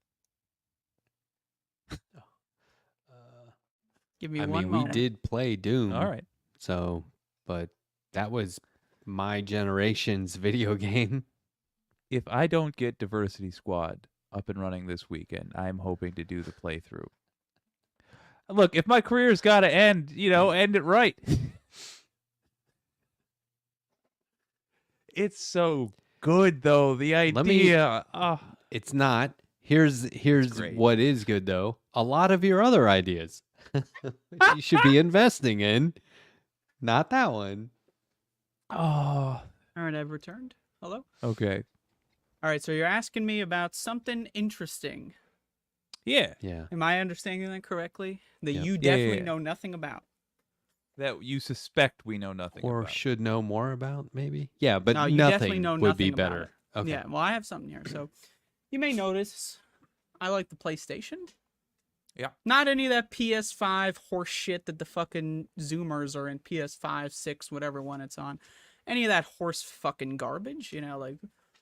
Give me I one mean, we moment. did play Doom. All right. So, but that was my generation's video game. If I don't get Diversity Squad up and running this weekend, I'm hoping to do the playthrough. Look, if my career's got to end, end it right. It's so good, though. The Let me- idea. It's not. Here's great. what is good though. A lot of your other ideas you should be investing in, not that one. Oh. All right, I've returned. Hello. Okay. All right, so you're asking me about something interesting. Yeah. Yeah. Am I understanding that correctly? That Yep. you Yeah, definitely yeah. know nothing about. That you suspect we know nothing Or about. should know more about, maybe. Yeah, but No, you definitely nothing know would be nothing about better. it. Okay. Yeah, well, I have something here. So you may notice I like the PlayStation. Yeah. Not any of that PS5 horse shit that the fucking Zoomers are in, PS5, 6, whatever one it's on. any of that horse fucking garbage. You know, like,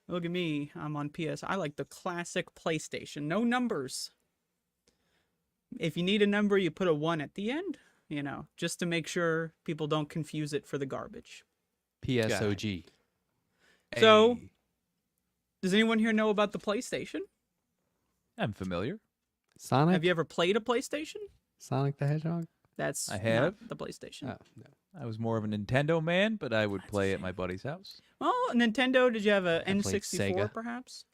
look at me, I'm on PS. I like the classic PlayStation. No numbers. If you need a number, you put a 1 at the end, you know, just to make sure people don't confuse it for the garbage. PSOG. So, Hey, does anyone here know about the PlayStation? I'm familiar. Sonic? Have you ever played a PlayStation? Sonic the Hedgehog? That's I have. not the PlayStation. Oh, no. I was more of a Nintendo man, but I would play at my buddy's house. Well, Nintendo, did you have a played N64 Sega. perhaps?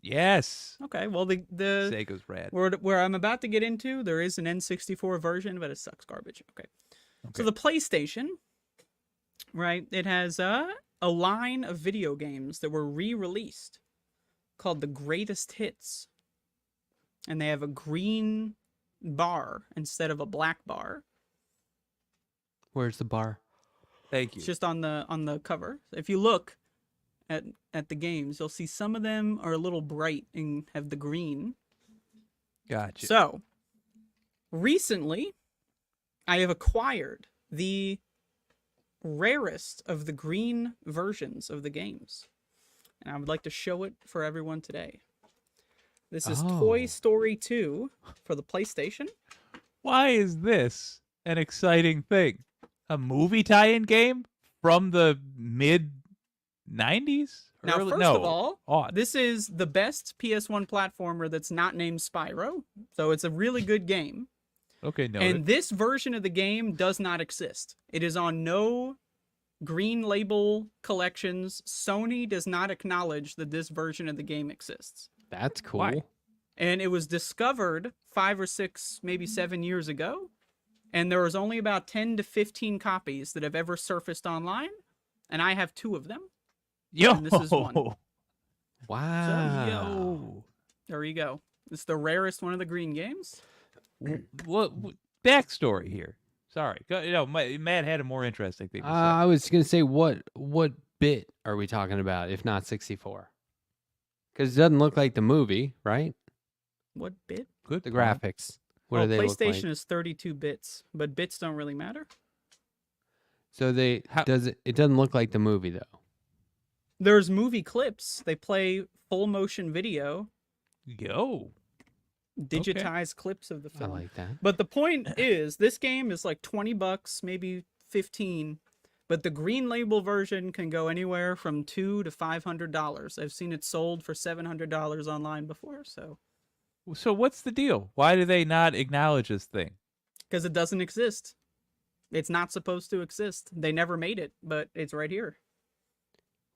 Yes. Okay, well, the Sega's rad. where I'm about to get into, there is an N64 version, but it sucks garbage. Okay. So the PlayStation, right, it has a line of video games that were re-released called the Greatest Hits. And they have a green bar instead of a black bar. Where's the bar? Thank you. It's just on the cover. If you look at the games, you'll see some of them are a little bright and have the green. Gotcha. So, recently, I have acquired the rarest of the green versions of the games. And I would like to show it for everyone today. This is Toy Story 2 for the PlayStation. Why is this an exciting thing? A movie tie-in game from the mid-90s? Now, Early- first no, of all, odd. this is the best PS1 platformer that's not named Spyro. So it's a really good game. Okay, no. And this version of the game does not exist. It is on no green label collections. Sony does not acknowledge that this version of the game exists. That's cool. Why? And it was discovered 5 or 6, maybe 7 years ago. And there was only about 10 to 15 copies that have ever surfaced online. And I have 2 of them. Yo! And this is one. Wow. Yo! There you go. It's the rarest one of the green games. What backstory here? Sorry. Matt had a more interesting thing to say. I was going to say, what bit are we talking about, if not 64? Because it doesn't look like the movie, right? What bit? Good The point. graphics. What do they look PlayStation like? is 32 bits, but bits don't really matter. So it doesn't look like the movie, though. There's movie clips. They play full motion video, Yo. digitized clips of the I film. like that. But the point is, this game is like $20, maybe 15. But the green label version can go anywhere from $200 to $500. I've seen it sold for $700 online before. So what's the deal? Why do they not acknowledge this thing? Because it doesn't exist. It's not supposed to exist. They never made it, but it's right here.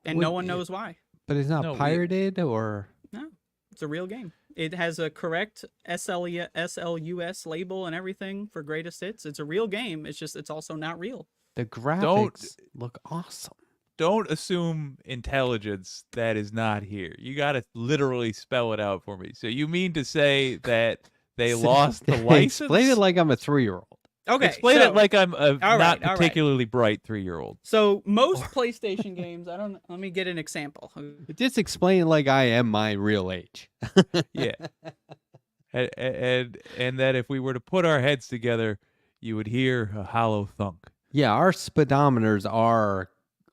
And no one knows why. But it's not No, pirated or... No, it's a real game. It has a correct SLUS label and everything for greatest hits. It's a real game. It's just, it's also not real. The graphics look awesome. Don't assume intelligence that is not here. You got to literally spell it out for me. So you mean to say that they lost the license? Explain it like I'm a 3-year-old. Okay, Explain it like I'm a all not right. particularly bright 3-year-old. So most PlayStation games, let me get an example. Just explain it like I am my real age. Yeah. and that if we were to put our heads together, you would hear a hollow thunk. Yeah, our speedometers are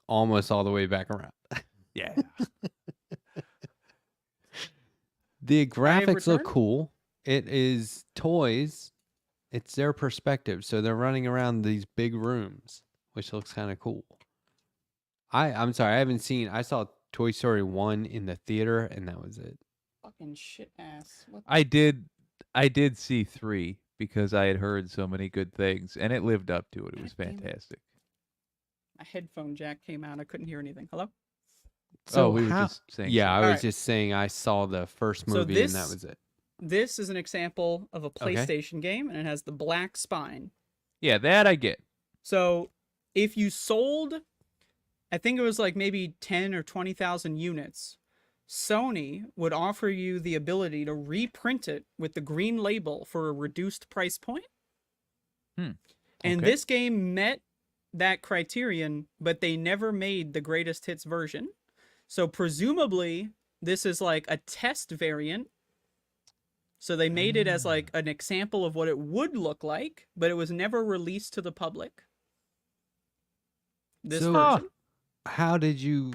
almost all the way back around. Yeah. The graphics look returned? cool. It is toys. It's their perspective. So they're running around these big rooms, which looks kind of cool. I'm sorry, I saw Toy Story 1 in the theater, and that was it. Fucking shit ass. What I did see 3 because I had heard so many good things, and it lived up to it. It was God damn it. fantastic. My headphone jack came out. I couldn't hear anything. Hello? So we were how- just saying. Yeah, I All was right. just saying I saw the first So movie, and that this- was it. This is an example of a PlayStation game, and it has the black spine. Yeah, that I get. So if you sold, I think it was like maybe 10 or 20,000 units, Sony would offer you the ability to reprint it with the green label for a reduced price point. And Okay. this game met that criterion, but they never made the greatest hits version. So presumably this is like a test variant. So they made it as like an example of what it would look like, but it was never released to the public. This So- version. how did you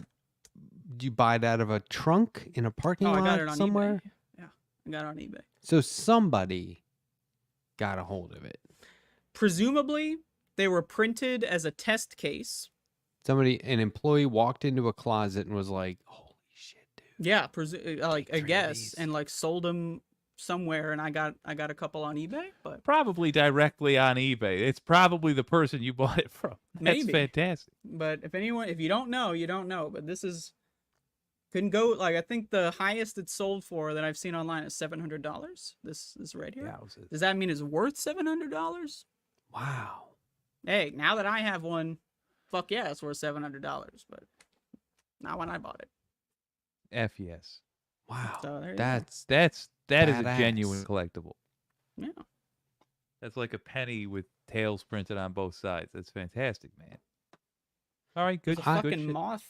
buy it out of a trunk in a parking Oh, I lot got it on somewhere? eBay. Yeah, I got it on eBay. So somebody got a hold of it. Presumably, they were printed as a test case. An employee walked into a closet and was like, "Holy shit, dude!" Yeah, like Take I 3 of guess, these. and like sold them somewhere, and I got a couple on eBay, but Probably directly on eBay. It's probably the person you bought it from. That's Maybe. fantastic. But if you don't know, you don't know. But this is couldn't go like I think the highest it's sold for that I've seen online is $700. This right here. Yowzers. Does that mean it's worth $700? Wow. Hey, now that I have one, fuck yeah, it's worth $700. But not when I bought it. F yes. Wow. So there you go. That is a Badass. genuine collectible. Yeah. That's like a penny with tails printed on both sides. That's fantastic, man. All right, good. There's a good fucking shit. moth.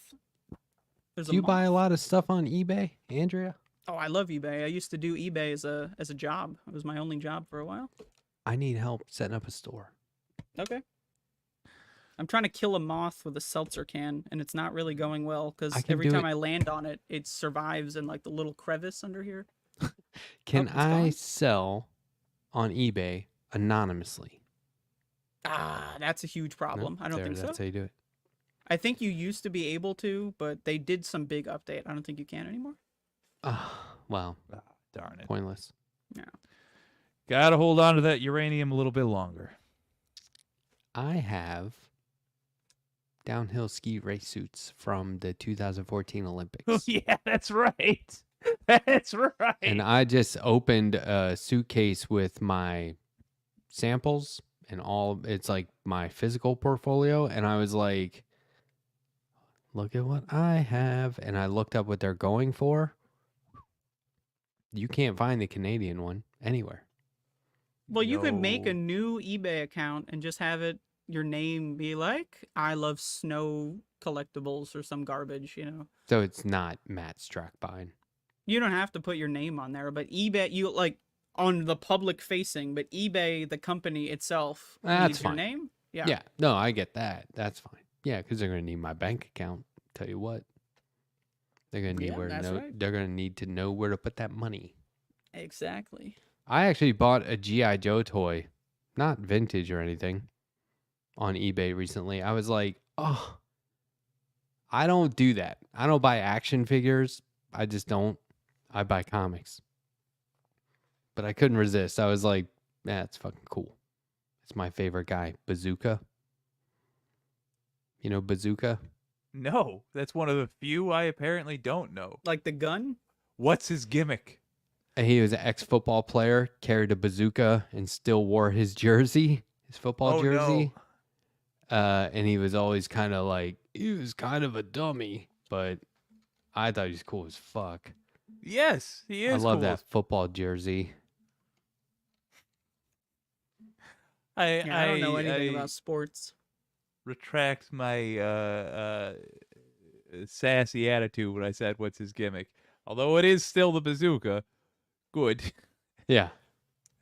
There's Do you moth. buy a lot of stuff on eBay, Andrea? Oh, I love eBay. I used to do eBay as a job. It was my only job for a while. I need help setting up a store. Okay. I'm trying to kill a moth with a seltzer can, and it's not really going well because I can every do time it. I land on it, it survives in like the little crevice under here. Can it's I gone. sell on eBay anonymously? Ah, that's a huge problem. No? I don't think That's so. how you do it. I think you used to be able to, but they did some big update. I don't think you can anymore. Well, Ah, darn it. pointless. Gotta hold on to that uranium a little bit longer. I have downhill ski race suits from the 2014 Olympics. Oh, yeah, that's right. That's right. And I just opened a suitcase with my samples and all. It's like my physical portfolio. And I was like, look at what I have. And I looked up what they're going for. You can't find the Canadian one anywhere. Well, you could make Yo. a new eBay account and just have it your name be like I love snow collectibles or some garbage, you know. So it's not Matt Strackbine. You don't have to put your name on there, but eBay you like on the public facing, but eBay the company itself That's needs your fine. name. Yeah. Yeah. No, I get that. That's fine. Yeah, because they're going to need my bank account. Tell you what. They're going to need Yeah, where to that's know. right. They're going to need to know where to put that money. Exactly. I actually bought a G.I. Joe toy, not vintage or anything, on eBay recently. I was like, oh, I don't do that. I don't buy action figures. I just don't. I buy comics. But I couldn't resist. I was like, that's fucking cool. It's my favorite guy, Bazooka. You know Bazooka? No, that's one of the few I apparently don't know. Like the gun? What's his gimmick? He was an ex-football player, carried a bazooka, and still wore his jersey, his football Oh, jersey. And he was always kind of like, he was kind of a dummy, but I thought he was cool as fuck. Yes, he is. I love cool. that football jersey. Yeah, I don't know anything about sports. Retract my sassy attitude when I said what's his gimmick. Although it is still the bazooka. Good. Yeah.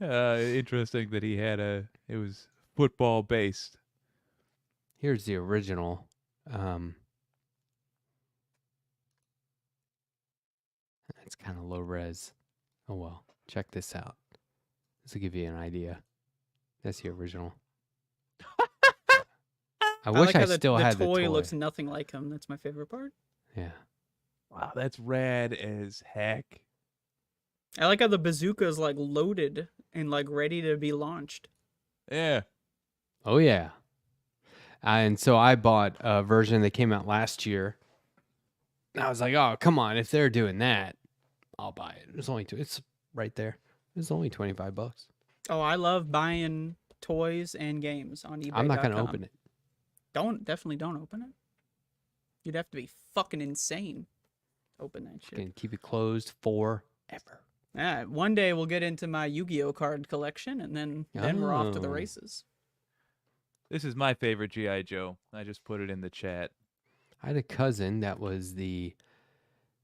Interesting that he had it was football based. Here's the original. It's kind of low res. Oh well, check this out. This will give you an idea. That's the original. I wish like I how still had the toy toy. looks nothing like him. That's my favorite part. Yeah. Wow, that's rad as heck. I like how the bazooka is like loaded and like ready to be launched. Yeah. Oh yeah. And so I bought a version that came out last year. I was like, oh come on, if they're doing that, I'll buy it. It's right there. It's only $25. Oh, I love buying toys and games on eBay. I'm not gonna open it. Definitely don't open it. You'd have to be fucking insane to open that shit. Gonna keep it closed forever. Yeah, one day we'll get into my Yu-Gi-Oh card collection, and then we're off to the Oh. races. This is my favorite G.I. Joe. I just put it in the chat. I had a cousin that was the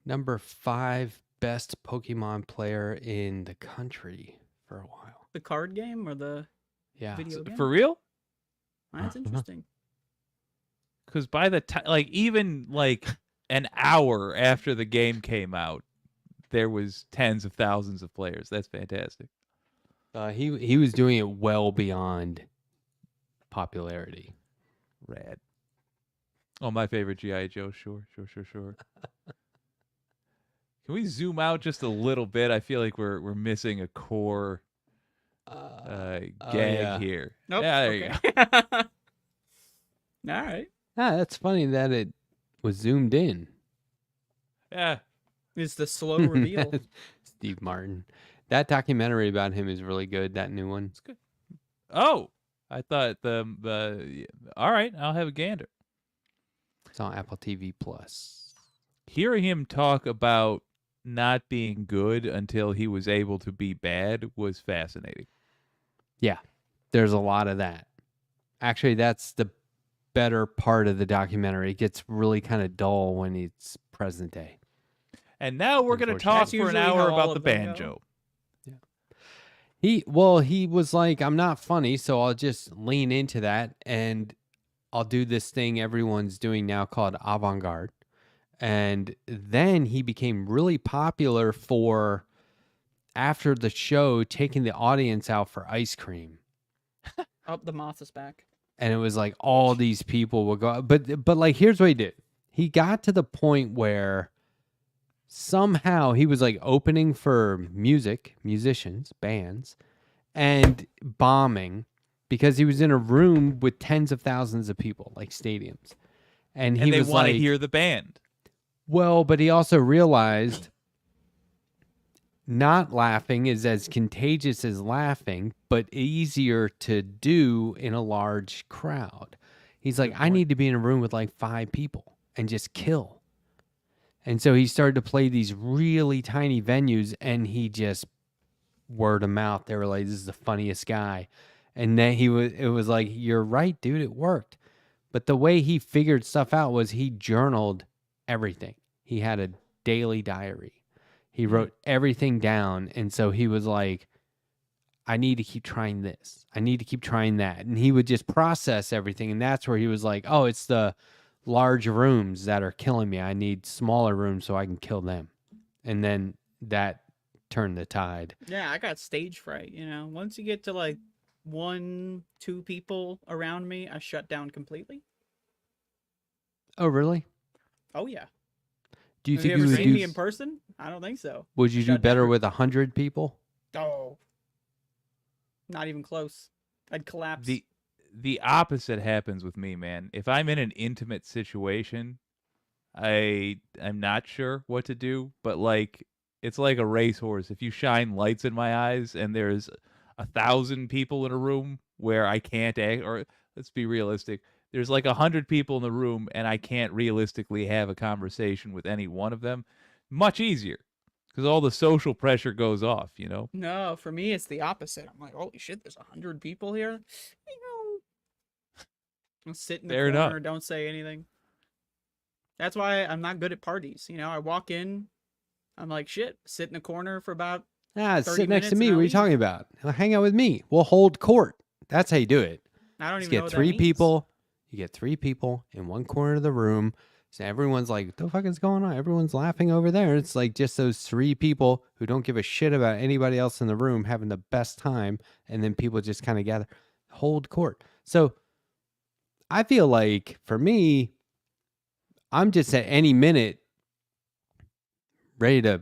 number 5 best Pokemon player in the country for a while. The card game or the Yeah. video game? For real? That's interesting. Because by the time, like, even like an hour after the game came out, there was tens of thousands of players. That's fantastic. He was doing it well beyond popularity. Rad. Oh, my favorite G.I. Joe. Sure. Can we zoom out just a little bit? I feel like we're missing a core gag here. Nope. Yeah, there you go. All right. That's funny that it was zoomed in. Yeah. It's the slow reveal. Steve Martin. That documentary about him is really good. That new one. It's good. Oh, I thought all right, I'll have a gander. It's on Apple TV Plus. Hearing him talk about not being good until he was able to be bad was fascinating. Yeah, there's a lot of that. Actually, that's the better part of the documentary. It gets really kind of dull when it's present day. And now we're going to talk for an hour about the banjo. He was like, I'm not funny, so I'll just lean into that and I'll do this thing everyone's doing now called avant-garde. And then he became really popular for, after the show, taking the audience out for ice cream. Oh, the moth is back. And it was like all these people will go. But like, here's what he did. He got to the point where somehow he was like opening for musicians, bands, and bombing because he was in a room with tens of thousands of people, like stadiums. And he they was want to like, hear the band. Well, but he also realized not laughing is as contagious as laughing, but easier to do in a large crowd. He's like, I need to be in a room with like 5 people and just kill. And so he started to play these really tiny venues, and he just word of mouth. They were like, this is the funniest guy. And then it was like, you're right, dude, it worked. But the way he figured stuff out was he journaled everything. He had a daily diary. He wrote everything down. And so he was like, I need to keep trying this. I need to keep trying that. And he would just process everything. And that's where he was like, oh, it's the large rooms that are killing me. I need smaller rooms so I can kill them. And then that turned the tide. Yeah, I got stage fright, you know. Once you get to like 1-2 people around me, I shut down completely. Oh, really? Oh, yeah. Do you Have think you you ever would seen me in person? I don't think so. Would you do Shut better down. with 100 people? Oh. Not even close. I'd collapse. The opposite happens with me, man. If I'm in an intimate situation, I'm not sure what to do, but like it's like a racehorse. If you shine lights in my eyes and there's 1,000 people in a room where I can't act, or let's be realistic, there's like 100 people in the room and I can't realistically have a conversation with any one of them, much easier because all the social pressure goes off, you know? No, for me, it's the opposite. I'm like, holy shit, there's 100 people here. You know, I'll sit in the Fair corner, enough. don't say anything. That's why I'm not good at parties. You know, I walk in, I'm like, shit, sit in the corner for about Sit 30 next to minutes me. and What I'll are you leave. talking about? Hang out with me. We'll hold court. That's how you do it. I don't Just even know get what 3 that means. people. You get 3 people in one corner of the room. So everyone's like, what the fuck is going on? Everyone's laughing over there. It's like just those 3 people who don't give a shit about anybody else in the room having the best time. And then people just kind of gather, hold court. So I feel like for me, I'm just at any minute ready to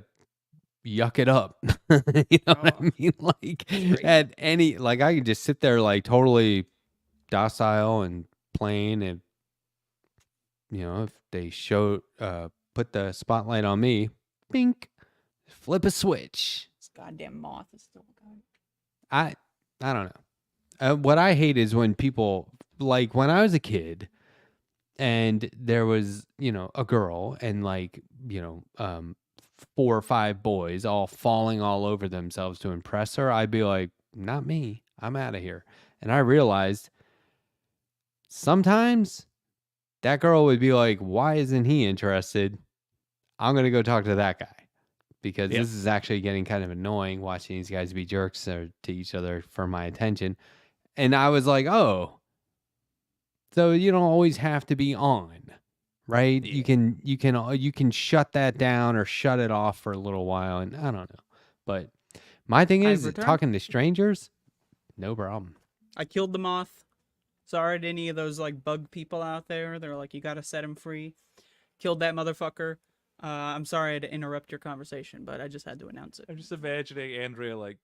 yuck it up. You know what I mean? Like at any, like I can just sit there like totally docile and plain, and you know, if they put the spotlight on me, bink, flip a switch. This goddamn moth is still going. I don't know. What I hate is when people, like when I was a kid and there was, you know, a girl and like, you know, 4 or 5 boys all falling all over themselves to impress her, I'd be like, not me. I'm out of here. And I realized sometimes that girl would be like, why isn't he interested? I'm going to go talk to that guy because this is actually getting kind of annoying watching these guys be jerks to each other for my attention. And I was like, oh, So you don't always have to be on, right? Yeah. You can shut that down or shut it off for a little while, and I don't know. But my thing I've is returned. talking to strangers, no problem. I killed the moth. Sorry to any of those like bug people out there. They're like, you gotta set him free. Killed that motherfucker. I'm sorry to interrupt your conversation, but I just had to announce it. I'm just imagining Andrea like,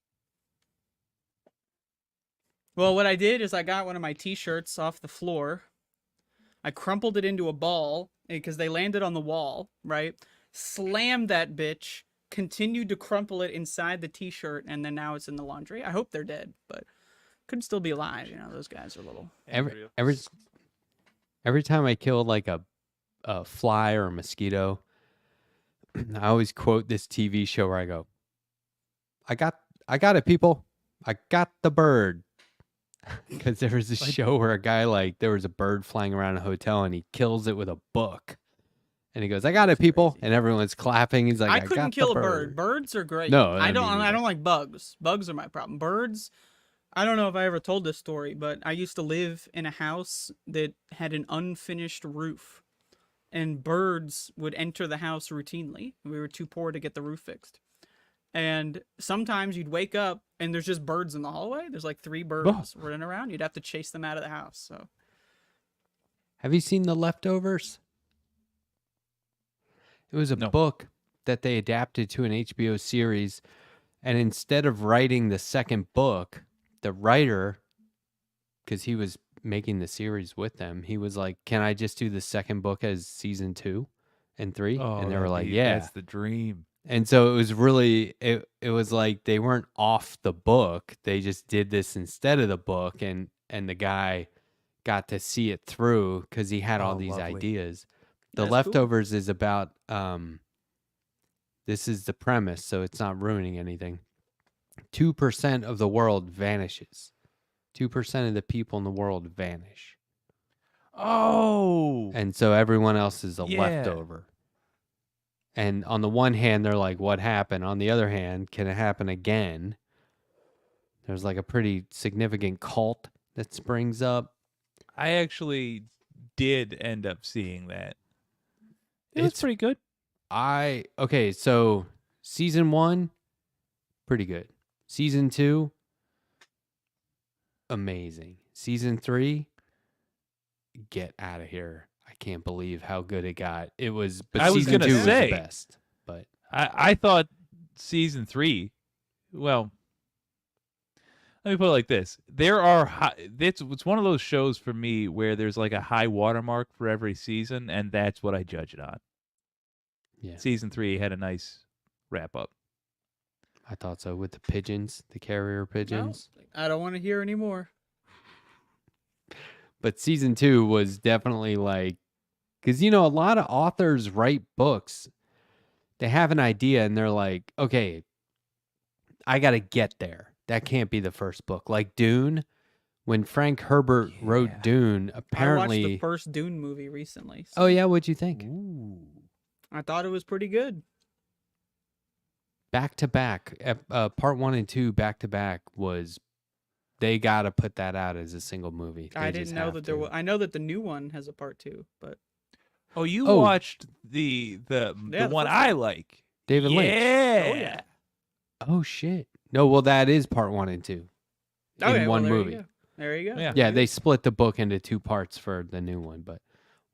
Well, what I did is I got one of my t-shirts off the floor. I crumpled it into a ball because they landed on the wall, right? Slammed that bitch, continued to crumple it inside the t-shirt, and then now it's in the laundry. I hope they're dead, but could still be alive. You know, those guys are little. Every time I kill like a fly or a mosquito, I always quote this TV show where I go, I got it, people. I got the bird. Because there was a show where a guy, like, there was a bird flying around a hotel and he kills it with a book. And he goes, I got it, people. Crazy. And everyone's clapping. He's like, I couldn't got kill the a bird. Birds are great. No, I don't neither. like bugs. Bugs are my problem. Birds, I don't know if I ever told this story, but I used to live in a house that had an unfinished roof. And birds would enter the house routinely. We were too poor to get the roof fixed. And sometimes you'd wake up and there's just birds in the hallway. There's like 3 birds running around. You'd have to chase them out of the house. So, Have you seen The Leftovers? It was a book that they adapted to an HBO series. And instead of writing the second book, the writer, because he was making the series with them, he was like, can I just do the second book as season 2 and 3? And they were like, yeah. That's the dream. And so it was really, it was like they weren't off the book. They just did this instead of the book. And the guy got to see it through because he had all these ideas. The That's Leftovers is about, this is the premise, so it's not ruining anything. 2% of the world vanishes. 2% of the people in the world vanish. Oh. And so everyone else is a Yeah. leftover. And on the one hand, they're like, what happened? On the other hand, can it happen again? There's like a pretty significant cult that springs up. I actually did end up seeing that. It's pretty good. Okay, so season 1, pretty good. Season 2, amazing. Season 3, get out of here. I can't believe how good it got. It was, but I was season gonna 2 was say, the best. But I thought season 3, well, let me put it like this. There are it's one of those shows for me where there's like a high watermark for every season, and that's what I judge it on. yeah, Season 3 had a nice wrap up. I thought so with the pigeons, the carrier pigeons. No, I don't want to hear anymore. But season 2 was definitely like, because, you know, a lot of authors write books. They have an idea and they're like, okay, I got to get there. That can't be the first book. Like Dune, when Frank Herbert wrote Dune, apparently. I watched the first Dune movie recently. So. Oh, yeah. What'd you think? Ooh. I thought it was pretty good. Back to back, part 1 and 2 back to back was. They got to put that out as a single movie. I didn't know that there was. I know that the new one has a part 2, but. Oh, you watched the one I like. David Lynch. Yeah. Oh, yeah. Oh, shit. No, well, that is part 1 and 2 in one movie. There you go. Yeah, they split the book into 2 parts for the new one. But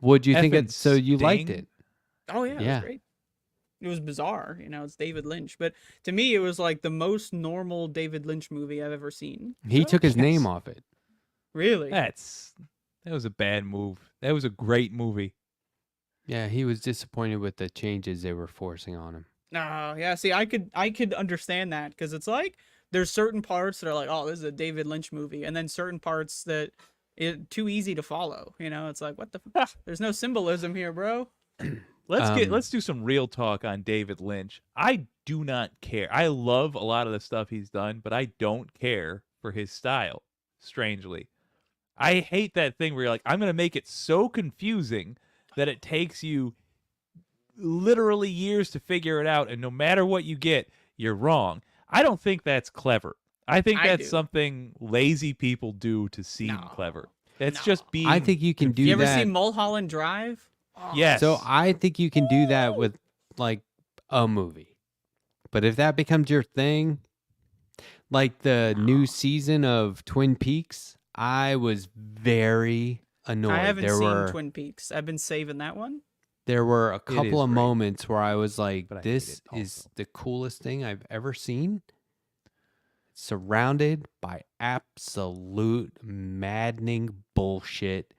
would you think it? So you liked it? Oh yeah, it was great. It was bizarre, you know. It's David Lynch, but to me, it was like the most normal David Lynch movie I've ever seen. He took his name off it. Really? That was a bad move. That was a great movie. Yeah, he was disappointed with the changes they were forcing on him. Oh, yeah. See, I could understand that because it's like there's certain parts that are like, oh, this is a David Lynch movie, and then certain parts that it too easy to follow. You know, it's like, what the? There's no symbolism here, bro. Let's do some real talk on David Lynch. I do not care. I love a lot of the stuff he's done, but I don't care for his style. Strangely, I hate that thing where you're like, I'm gonna make it so confusing that it takes you literally years to figure it out, and no matter what you get, you're wrong. I don't think that's clever. I think that's something lazy people do to seem clever. That's just being. I think you can do You ever that. see Mulholland Drive? Yes. So I think you can do that with like a movie. But if that becomes your thing, like the new season of Twin Peaks, I was very annoyed. I haven't seen Twin Peaks. I've been saving that one. There were a is couple of great. moments where I was like, But I hate this it is also. the coolest thing I've ever seen. Surrounded by absolute maddening bullshit.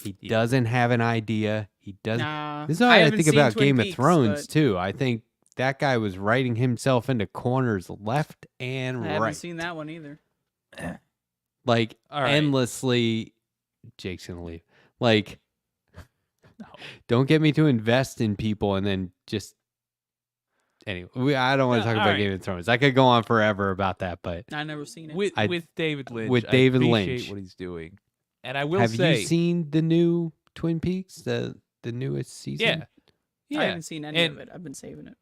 He doesn't have an idea. He doesn't. Nah, This is what I haven't think seen about Twin Game Peaks, of Thrones, but too. I think that guy was writing himself into corners left and I right. haven't seen that one either. Like, All right. endlessly. Jake's going to leave. Like, don't get me to invest in people and then just. Anyway, I don't want to talk all about right. Game of Thrones. I could go on forever about that, but I never seen it. with I- with David Lynch. with I David appreciate Lynch. what he's doing, and I will have say, you seen the new Twin Peaks, the newest season? yeah, yeah. I haven't seen any and of it. I've been saving it.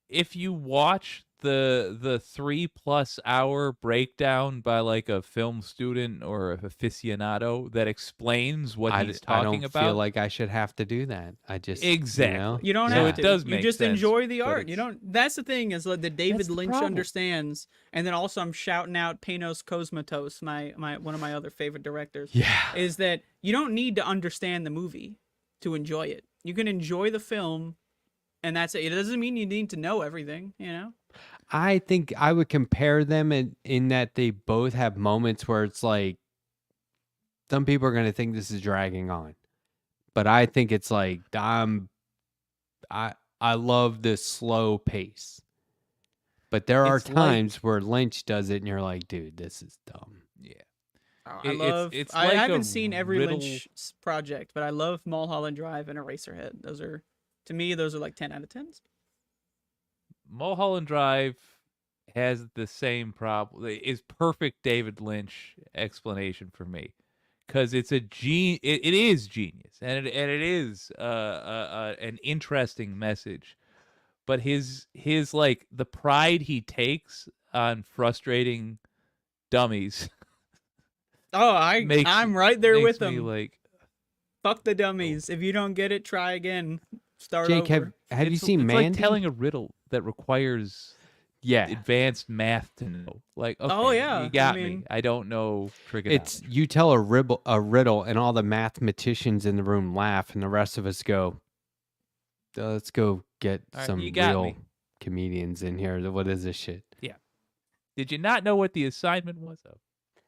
if you watch the 3+ hour breakdown by like a film student or a aficionado that explains what he's I talking don't about, feel like I should have to do that. I just Exactly. You know? You don't Yeah. have it to. does You make just sense, enjoy the but art. You it's- don't. That's the thing is like the David That's the Lynch problem. understands, and then also I'm shouting out Panos Cosmatos, my one of my other favorite directors. Yeah. Is that you don't need to understand the movie to enjoy it. You can enjoy the film, and that's it. It doesn't mean you need to know everything. You know. I think I would compare them in that they both have moments where it's like some people are going to think this is dragging on. But I think it's like I love the slow pace. But there are It's like- times where Lynch does it and you're like, dude, this is dumb. yeah. I It's- love. it's I like a haven't seen every riddle- Lynch project, but I love Mulholland Drive and Eraserhead. Those are, to me, those are like 10 out of 10s. Mulholland Drive has the same problem. Is perfect David Lynch explanation for me, because it's it is genius and it is an interesting message, but his like the pride he takes on frustrating dummies. Oh, I'm right there makes with me them. like, Fuck the dummies. If you don't get it, try again. Start Jake, over. have you it's- seen it's Mandy? like telling a riddle that requires yeah. advanced math to know. Like, okay, Oh, yeah, you got I me. mean- I don't know trigonometry. It's you tell a riddle and all the mathematicians in the room laugh and the rest of us go, let's go get All right, some you got real me. comedians in here. What is this shit? Did you not know what the assignment was? Of?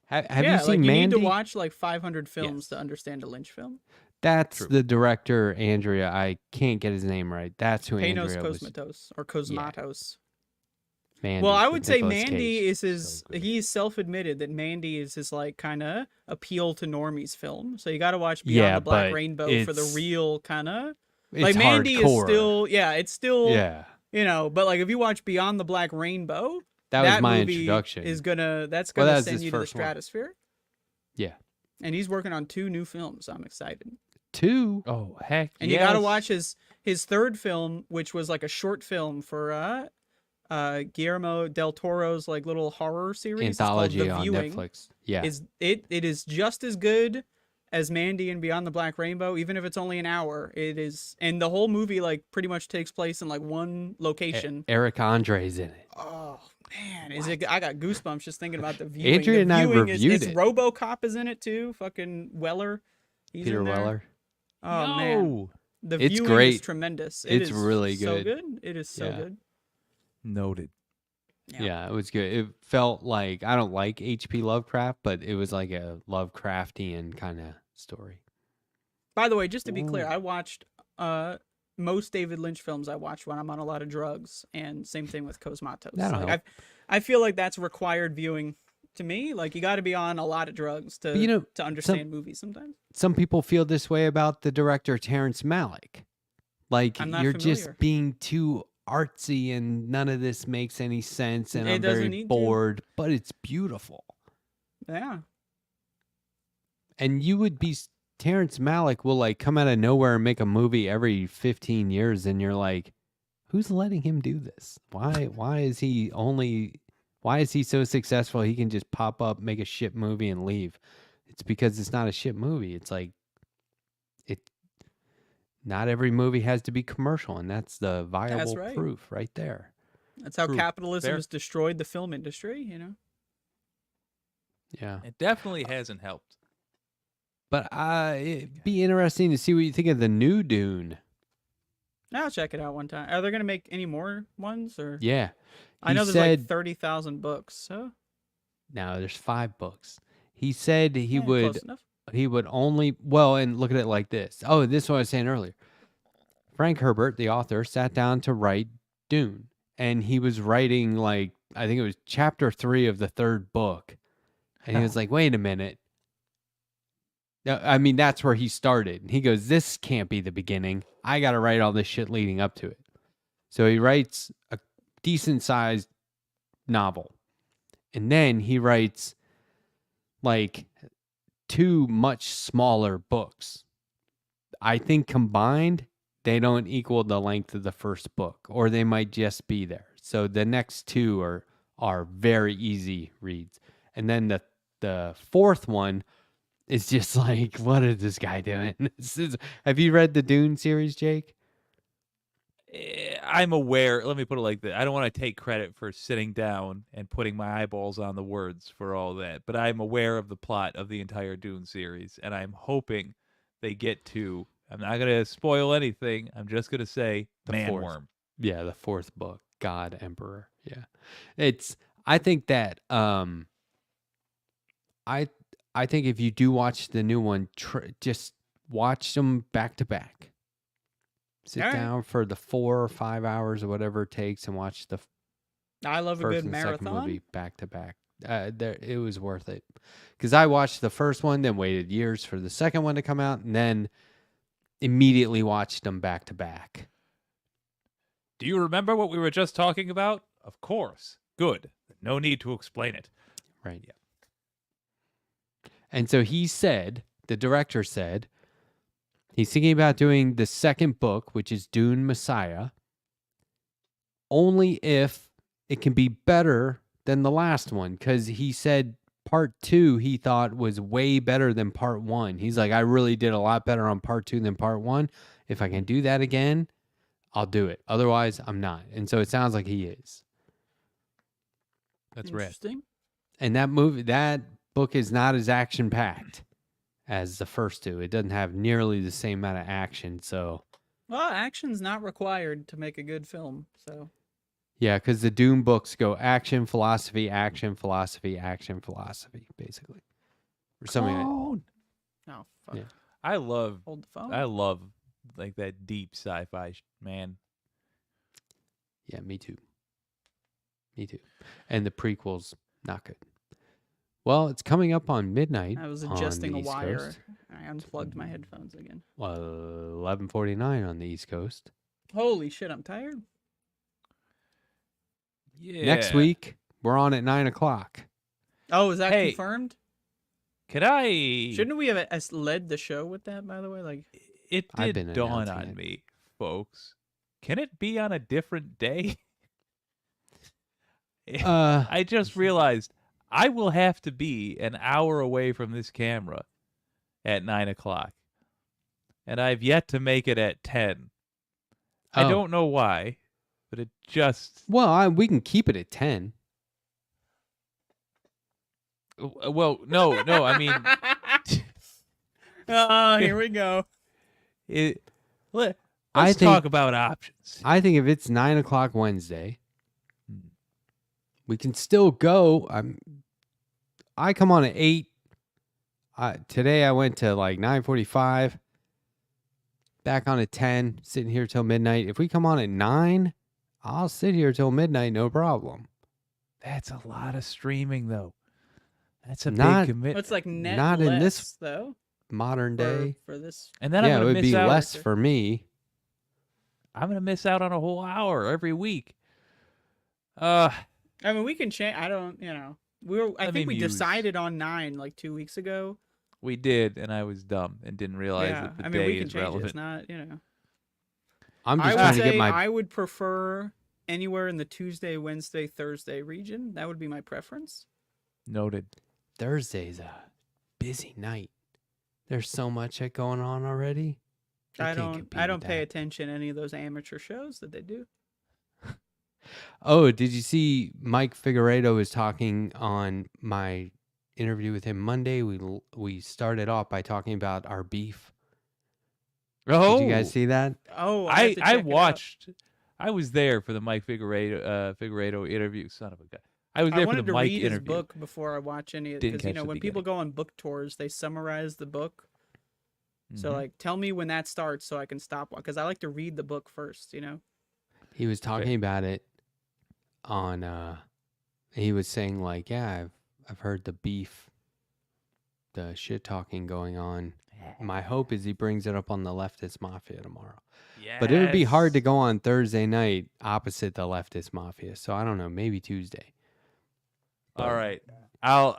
Have Yeah, you seen like, Mandy? You need to watch like 500 films Yes. to understand a Lynch film. That's True. the director, Andrea. I can't get his name right. That's who Panos Andrea was. Cosmatos or Cosmatos. Mandy Well, I with would say Nicolas Mandy Cage. is his. So good. He's self-admitted that Mandy is his like kind of appeal to normies film. So you got to watch Beyond Yeah, the Black but Rainbow for the it's- real kind of. It's Like Mandy hardcore. is still, yeah, it's still, Yeah, you know. But like if you watch Beyond the Black Rainbow, that was my movie introduction. Is that's Well, gonna that was send his you to the first one. stratosphere. Yeah. And he's working on 2 new films. I'm excited. 2. Oh, heck And you got to watch his third film, which was like a short film for Guillermo del Toro's like little horror series. It's called Anthology The on Viewing. Netflix. Yeah. It is just as good as Mandy and Beyond the Black Rainbow, even if it's only an hour. It is, and the whole movie like pretty much takes place in like one location. Eric Andre's in it. Oh man, is it? I got goosebumps just thinking about The Viewing. Andrea The and I Viewing reviewed it. RoboCop is in it too. Fucking Weller. He's Peter in there. Weller. Oh man, No. The It's Viewing great. is tremendous. It's is really So good. good. It is so Yeah. good. Noted. Yeah. Yeah, it was good. It felt like I don't like H.P. Lovecraft, but it was like a Lovecraftian kind of story. By the way, just to be clear, Ooh. I watched most David Lynch films I watch when I'm on a lot of drugs, and same thing with Cosmatos. That'll Like, help. I feel like that's required viewing to me. Like you got to be on a lot of drugs to But, you know, to understand movies sometimes. Some people feel this way about the director Terrence Malick. Like I'm not you're familiar. just being too artsy and none of this makes any sense and It I'm doesn't very need to. bored, but it's beautiful. Yeah. And you would be Terrence Malick will like come out of nowhere and make a movie every 15 years and you're like, who's letting him do this? Why is he so successful he can just pop up, make a shit movie and leave? It's because it's not a shit movie. It's like it. Not every movie has to be commercial, and that's the viable right. proof right there. That's how True. capitalism Fair. has destroyed the film industry, you know? Yeah. It definitely hasn't helped. But it'd be interesting to see what you think of the new Dune. I'll check it out one time. Are they going to make any more ones? Or Yeah. I know there's like 30,000 books, so No, there's 5 books. He said he yeah, would close enough. and look at it like this. Oh, this is what I was saying earlier. Frank Herbert, the author, sat down to write Dune. And he was writing, like, I think it was chapter 3 of the 3rd book. And he was like, wait a minute. No, I mean, that's where he started. He goes, this can't be the beginning. I got to write all this shit leading up to it. So he writes a decent-sized novel. And then he writes, like, 2 much smaller books. I think combined, they don't equal the length of the first book, or they might just be there. So the next 2 are very easy reads. And then the 4th one is just like, what is this guy doing? Have you read the Dune series, Jake? I'm aware. Let me put it like that. I don't want to take credit for sitting down and putting my eyeballs on the words for all that, but I'm aware of the plot of the entire Dune series, and I'm hoping they get to. I'm not going to spoil anything. I'm just going to say The Man 4th. Worm. Yeah, the 4th book, God Emperor. Yeah, I think that I think if you do watch the new one, just watch them back to back. Sit All right. down for the 4 or 5 hours or whatever it takes, and watch the I love a first good and second marathon. movie back to back. It was worth it because I watched the first one, then waited years for the second one to come out, and then immediately watched them back to back. Do you remember what we were just talking about? Of course. Good. No need to explain it. Right. Yeah. And so the director said, he's thinking about doing the second book, which is Dune Messiah, only if it can be better than the last one. Because he said part 2 he thought was way better than part 1. He's like, I really did a lot better on part 2 than part 1. If I can do that again, I'll do it. Otherwise, I'm not. And so it sounds like he is. That's rad. Interesting. And that book is not as action-packed as the first 2. It doesn't have nearly the same amount of action, so... Well, action's not required to make a good film, so... Yeah, because the Dune books go action, philosophy, action, philosophy, action, philosophy, basically. Or something like Oh, fuck. Yeah. Hold the phone. I love like that deep sci-fi, man. Yeah, me too. Me too. And the prequel's not good. Well, it's coming up on midnight. I was on adjusting the a East wire. Coast. I unplugged my headphones again. 11:49 on the East Coast. Holy shit, I'm tired. Yeah. Next week, we're on at 9 o'clock. Oh, is that Hey. confirmed? Could I? Shouldn't we have led the show with that, by the way? Like, It I've did been dawn announcing on it. me, folks. Can it be on a different day? I just realized I will have to be an hour away from this camera at 9 o'clock. And I've yet to make it at 10. I Oh. don't know why, but it just... Well, we can keep it at 10. Well, no, I mean... oh, here we go. Let's I think- talk about options. I think if it's 9 o'clock Wednesday, we can still go. I come on at 8. Today I went to like 9:45. Back on at 10, sitting here till midnight. If we come on at 9, I'll sit here till midnight, no problem. That's a lot of streaming, though. That's a Not- big commitment. It's like net Not in less, this though. Modern day. For this. And then Yeah, I'm it gonna would miss be out. less for me. I'm gonna miss out on a whole hour every week. I mean, we can change. I don't, I Let think me we muse. decided on 9 like 2 weeks ago. We did, and I was dumb and didn't realize Yeah, that the I mean, day we can is change relevant. it. It's not, I'm I just would trying to say get my. I would prefer anywhere in the Tuesday, Wednesday, Thursday region. That would be my preference. Noted. Thursdays. busy night. There's so much going on already. You I can't don't compete I with don't pay that. attention to any of those amateur shows that they do. Oh, did you see Mike Figueredo was talking on my interview with him Monday? We started off by talking about our beef. Oh, Did you guys see that? Oh, I have to check I it out. watched. I was there for the Mike Figueredo interview. Son of a gun. I was I there for wanted the to Mike read his interview. book before I watch any of it, Didn't because catch the when people beginning. go on book tours, they summarize the book. So Mhm. like, tell me when that starts so I can stop, because I like to read the book first. He was talking about it on he was saying like, yeah, I've heard the beef, the shit talking going on. My hope is he brings it up on the Leftist Mafia tomorrow. But it would be hard to go on Thursday night opposite the Leftist Mafia. So I don't know, maybe Tuesday. All But right. I'm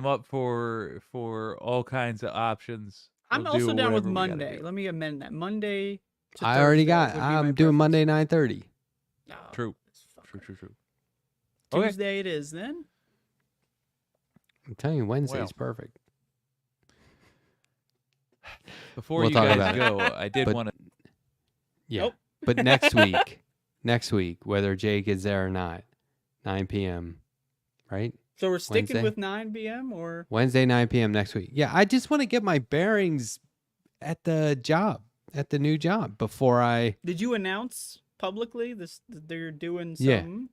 up for all kinds of options. I'm We'll also do down with whatever we gotta Monday. do. Let me amend that. Monday to I already Thursday got. would be my I'm doing preference. Monday 9:30. Oh, True. this fucker. True. Okay. Tuesday it is then. I'm telling you, Wednesday's Well. perfect. Before We'll you talk guys about it. go, I did But- want to. Yeah. Nope. But next week, whether Jake is there or not, 9 p.m. Right? So we're sticking Wednesday? with 9 p.m. or Wednesday, 9 p.m. next week. Yeah, I just want to get my bearings at the new job before I. did you announce publicly that they're doing some?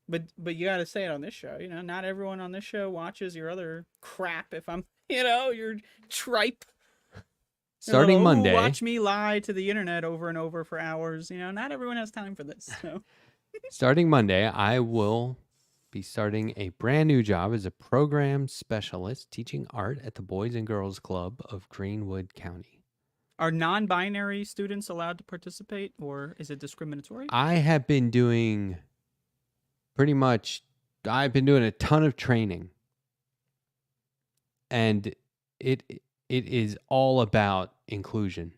Yeah. But you got to say it on this show. Not everyone on this show watches your other crap. If I'm, your tripe. Starting "Ooh, Monday. watch me lie to the internet over and over for hours. Not everyone has time for this. So. Starting Monday, I will be starting a brand new job as a program specialist teaching art at the Boys and Girls Club of Greenwood County. Are non-binary students allowed to participate, or is it discriminatory? I have been doing I've been doing a ton of training, and it is all about inclusion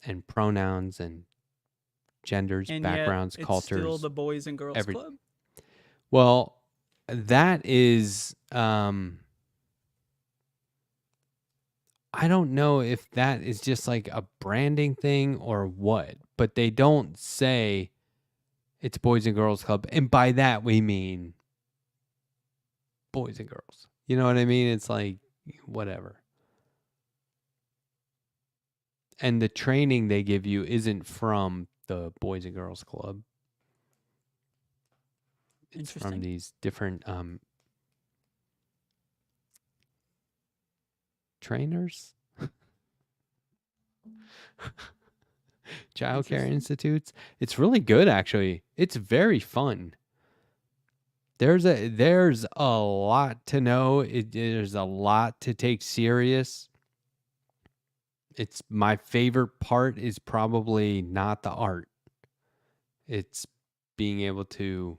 and pronouns and genders, And backgrounds, yet it's cultures. still the Boys and Girls Club. Well, that is I don't know if that is just like a branding thing or what, but they don't say it's Boys and Girls Club. And by that, we mean boys and girls. You know what I mean? It's like, whatever. And the training they give you isn't from the Boys and Girls Club. It's from Interesting. these different trainers, childcare Interesting. institutes. It's really good, actually. It's very fun. There's a lot to know. There's a lot to take serious. It's my favorite part is probably not the art. It's being able to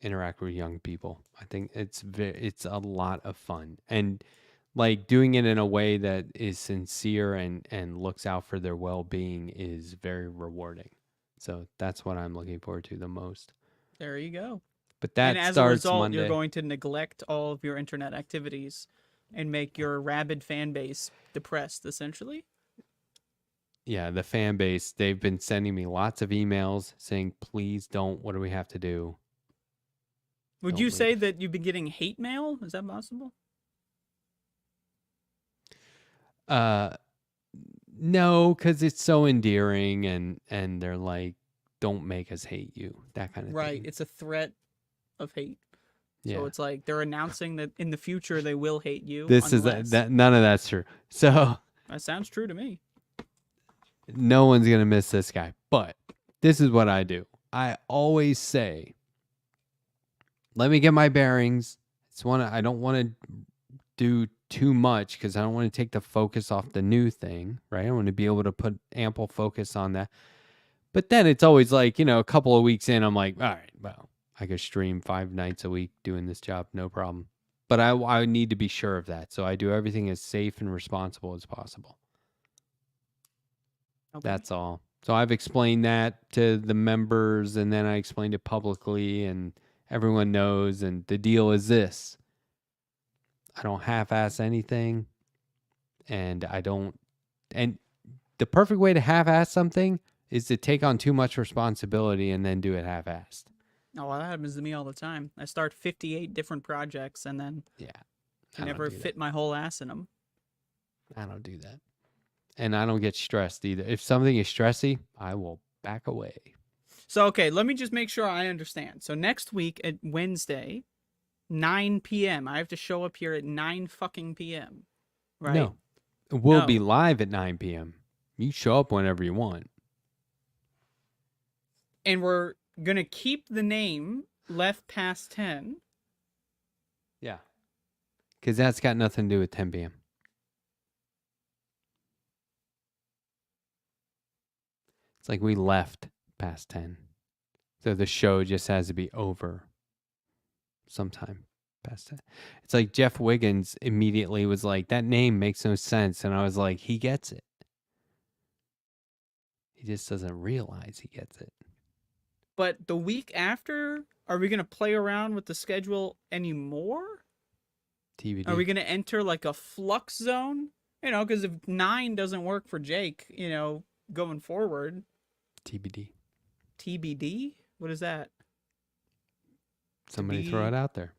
interact with young people. I think it's a lot of fun, and like doing it in a way that is sincere and looks out for their well-being is very rewarding. So that's what I'm looking forward to the most. There you go. But that And as a starts result, Monday. you're going to neglect all of your internet activities and make your rabid fan base depressed, essentially. Yeah, the fan base, they've been sending me lots of emails saying, please don't, what do we have to do? Would Don't you leave. say that you've been getting hate mail? Is that possible? No, because it's so endearing and they're like, don't make us hate you. That kind of Right. thing. It's a threat of hate. Yeah. So it's like they're announcing that in the future they will hate you. This unless... is that none of that's true. So That sounds true to me. no one's gonna miss this guy. But this is what I do. I always say, let me get my bearings. I don't want to do too much because I don't want to take the focus off the new thing, right? I want to be able to put ample focus on that. But then it's always like, a couple of weeks in, I'm like, all right, well, I could stream 5 nights a week doing this job, no problem. But I need to be sure of that. So I do everything as safe and responsible as possible. Okay. That's all. So I've explained that to the members, and then I explained it publicly, and everyone knows. And the deal is this. I don't half-ass anything, and and the perfect way to half-ass something is to take on too much responsibility and then do it half-assed. Oh, well, that happens to me all the time. I start 58 different projects and then Yeah. can never fit my whole ass in them. I don't do that. And I don't get stressed either. If something is stressy, I will back away. So, okay, let me just make sure I understand. So next week at Wednesday, 9 p.m., I have to show up here at 9 fucking p.m., right? No. We'll No. be live at 9 p.m. You show up whenever you want. And we're going to keep the name Left Past 10. Yeah. Because that's got nothing to do with 10 p.m. It's like we left past 10. So the show just has to be over sometime past 10. It's like Jeff Wiggins immediately was like, that name makes no sense. And I was like, he gets it. He just doesn't realize he gets it. But the week after, are we going to play around with the schedule anymore? TBD. Are we going to enter like a flux zone? You know, because if 9 doesn't work for Jake, you know, going forward. TBD. TBD? What is that? Somebody throw it out there.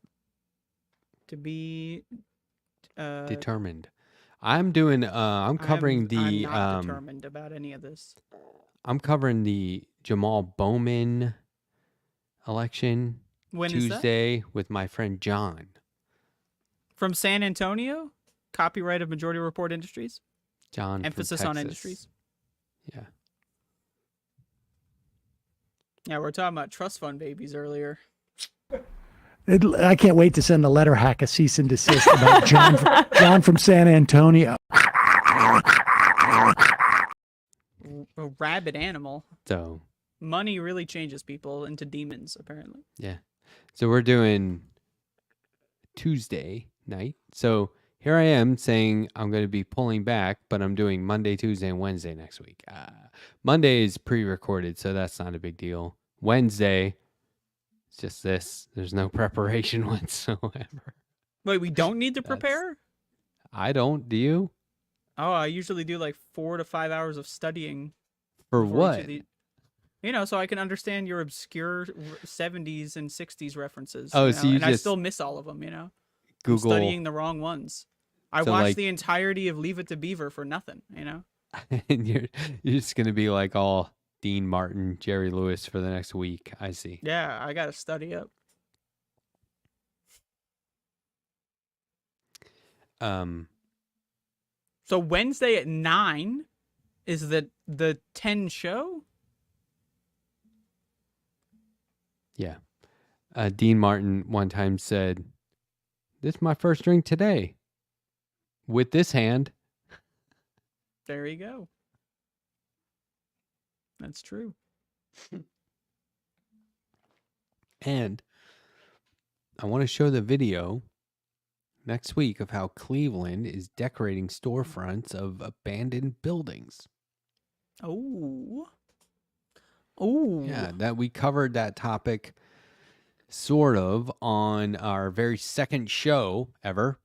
To be determined. I'm doing I'm covering I'm not determined about any of this. I'm covering the Jamal Bowman election When Tuesday with my friend John. From San Antonio? Copyright of Majority Report Industries? John. Emphasis on industries. Yeah. Yeah, we were talking about trust fund babies earlier. I can't wait to send a letter hack, a cease and desist about John from San Antonio. A rabid animal. So money really changes people into demons, apparently. Yeah. So we're doing Tuesday night. So here I am saying I'm going to be pulling back, but I'm doing Monday, Tuesday, and Wednesday next week. Monday is pre-recorded, so that's not a big deal. Wednesday, it's just this. There's no preparation whatsoever. Wait, we don't need to prepare? I don't. Do you? Oh, I usually do like 4 to 5 hours of studying. For what? You know, so I can understand your obscure 70s and 60s references. Oh, you so know? you and just I still miss all of them, you know? Google. I'm studying the wrong ones. I So, watched like- the entirety of Leave It to Beaver for nothing, you know? And you're just going to be like all Dean Martin, Jerry Lewis for the next week. I see. Yeah, I got to study up. So Wednesday at 9 is the 10 show? Yeah. Dean Martin one time said, "This is my first drink today. With this hand." There you go. That's true. And I want to show the video next week of how Cleveland is decorating storefronts of abandoned buildings. Oh. Oh. Yeah, that we covered that topic sort of on our very second show ever.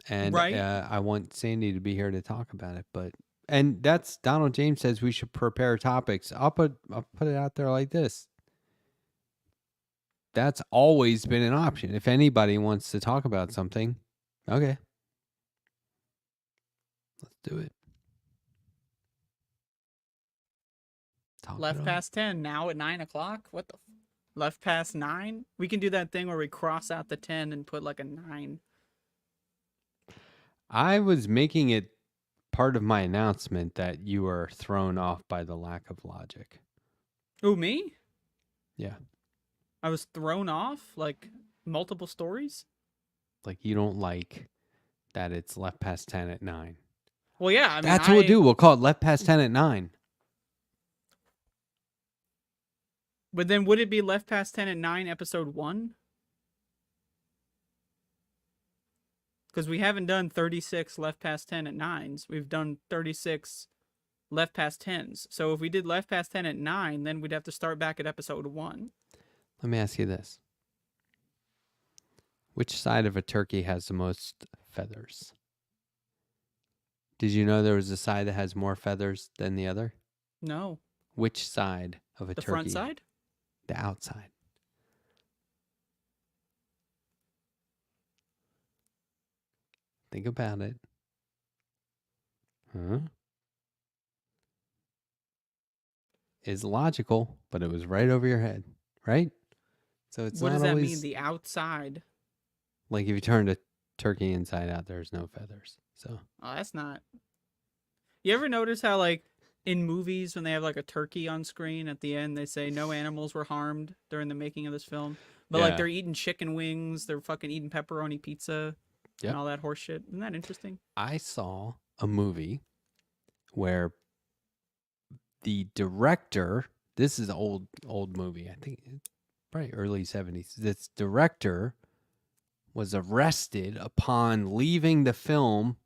And Right. I want Sandy to be here to talk about it, and that's Donald James says we should prepare topics. I'll put it out there like this. That's always been an option. If anybody wants to talk about something, okay. Let's do it. Left past 10, now at 9 o'clock? What the? Left past 9? We can do that thing where we cross out the 10 and put like a 9. I was making it part of my announcement that you are thrown off by the lack of logic. Ooh, me? Yeah. I was thrown off? Like, multiple stories? Like you don't like that it's left past 10 at 9. Well, yeah, I mean, That's what we'll do. We'll call it left past 10 at 9. But then would it be left past 10 at 9, episode 1? Because we haven't done 36 left past 10 at 9s. We've done 36 left past 10s. So if we did left past 10 at 9, then we'd have to start back at episode 1. Let me ask you this. Which side of a turkey has the most feathers? Did you know there was a side that has more feathers than the other? No. Which side of a The turkey? front side? The outside. Think about it. Huh? It's logical, but it was right over your head, right? So it's What not does that always mean? The outside? like if you turned a turkey inside out, there's no feathers. So Oh, that's not. You ever notice how, like, in movies when they have like a turkey on screen at the end, they say no animals were harmed during the making of this film, but like Yeah. they're eating chicken wings, they're fucking eating pepperoni pizza, Yep. and all that horse shit. Isn't that interesting? I saw a movie where the director, this is an old movie, I think it's probably early 70s. This director was arrested upon leaving the film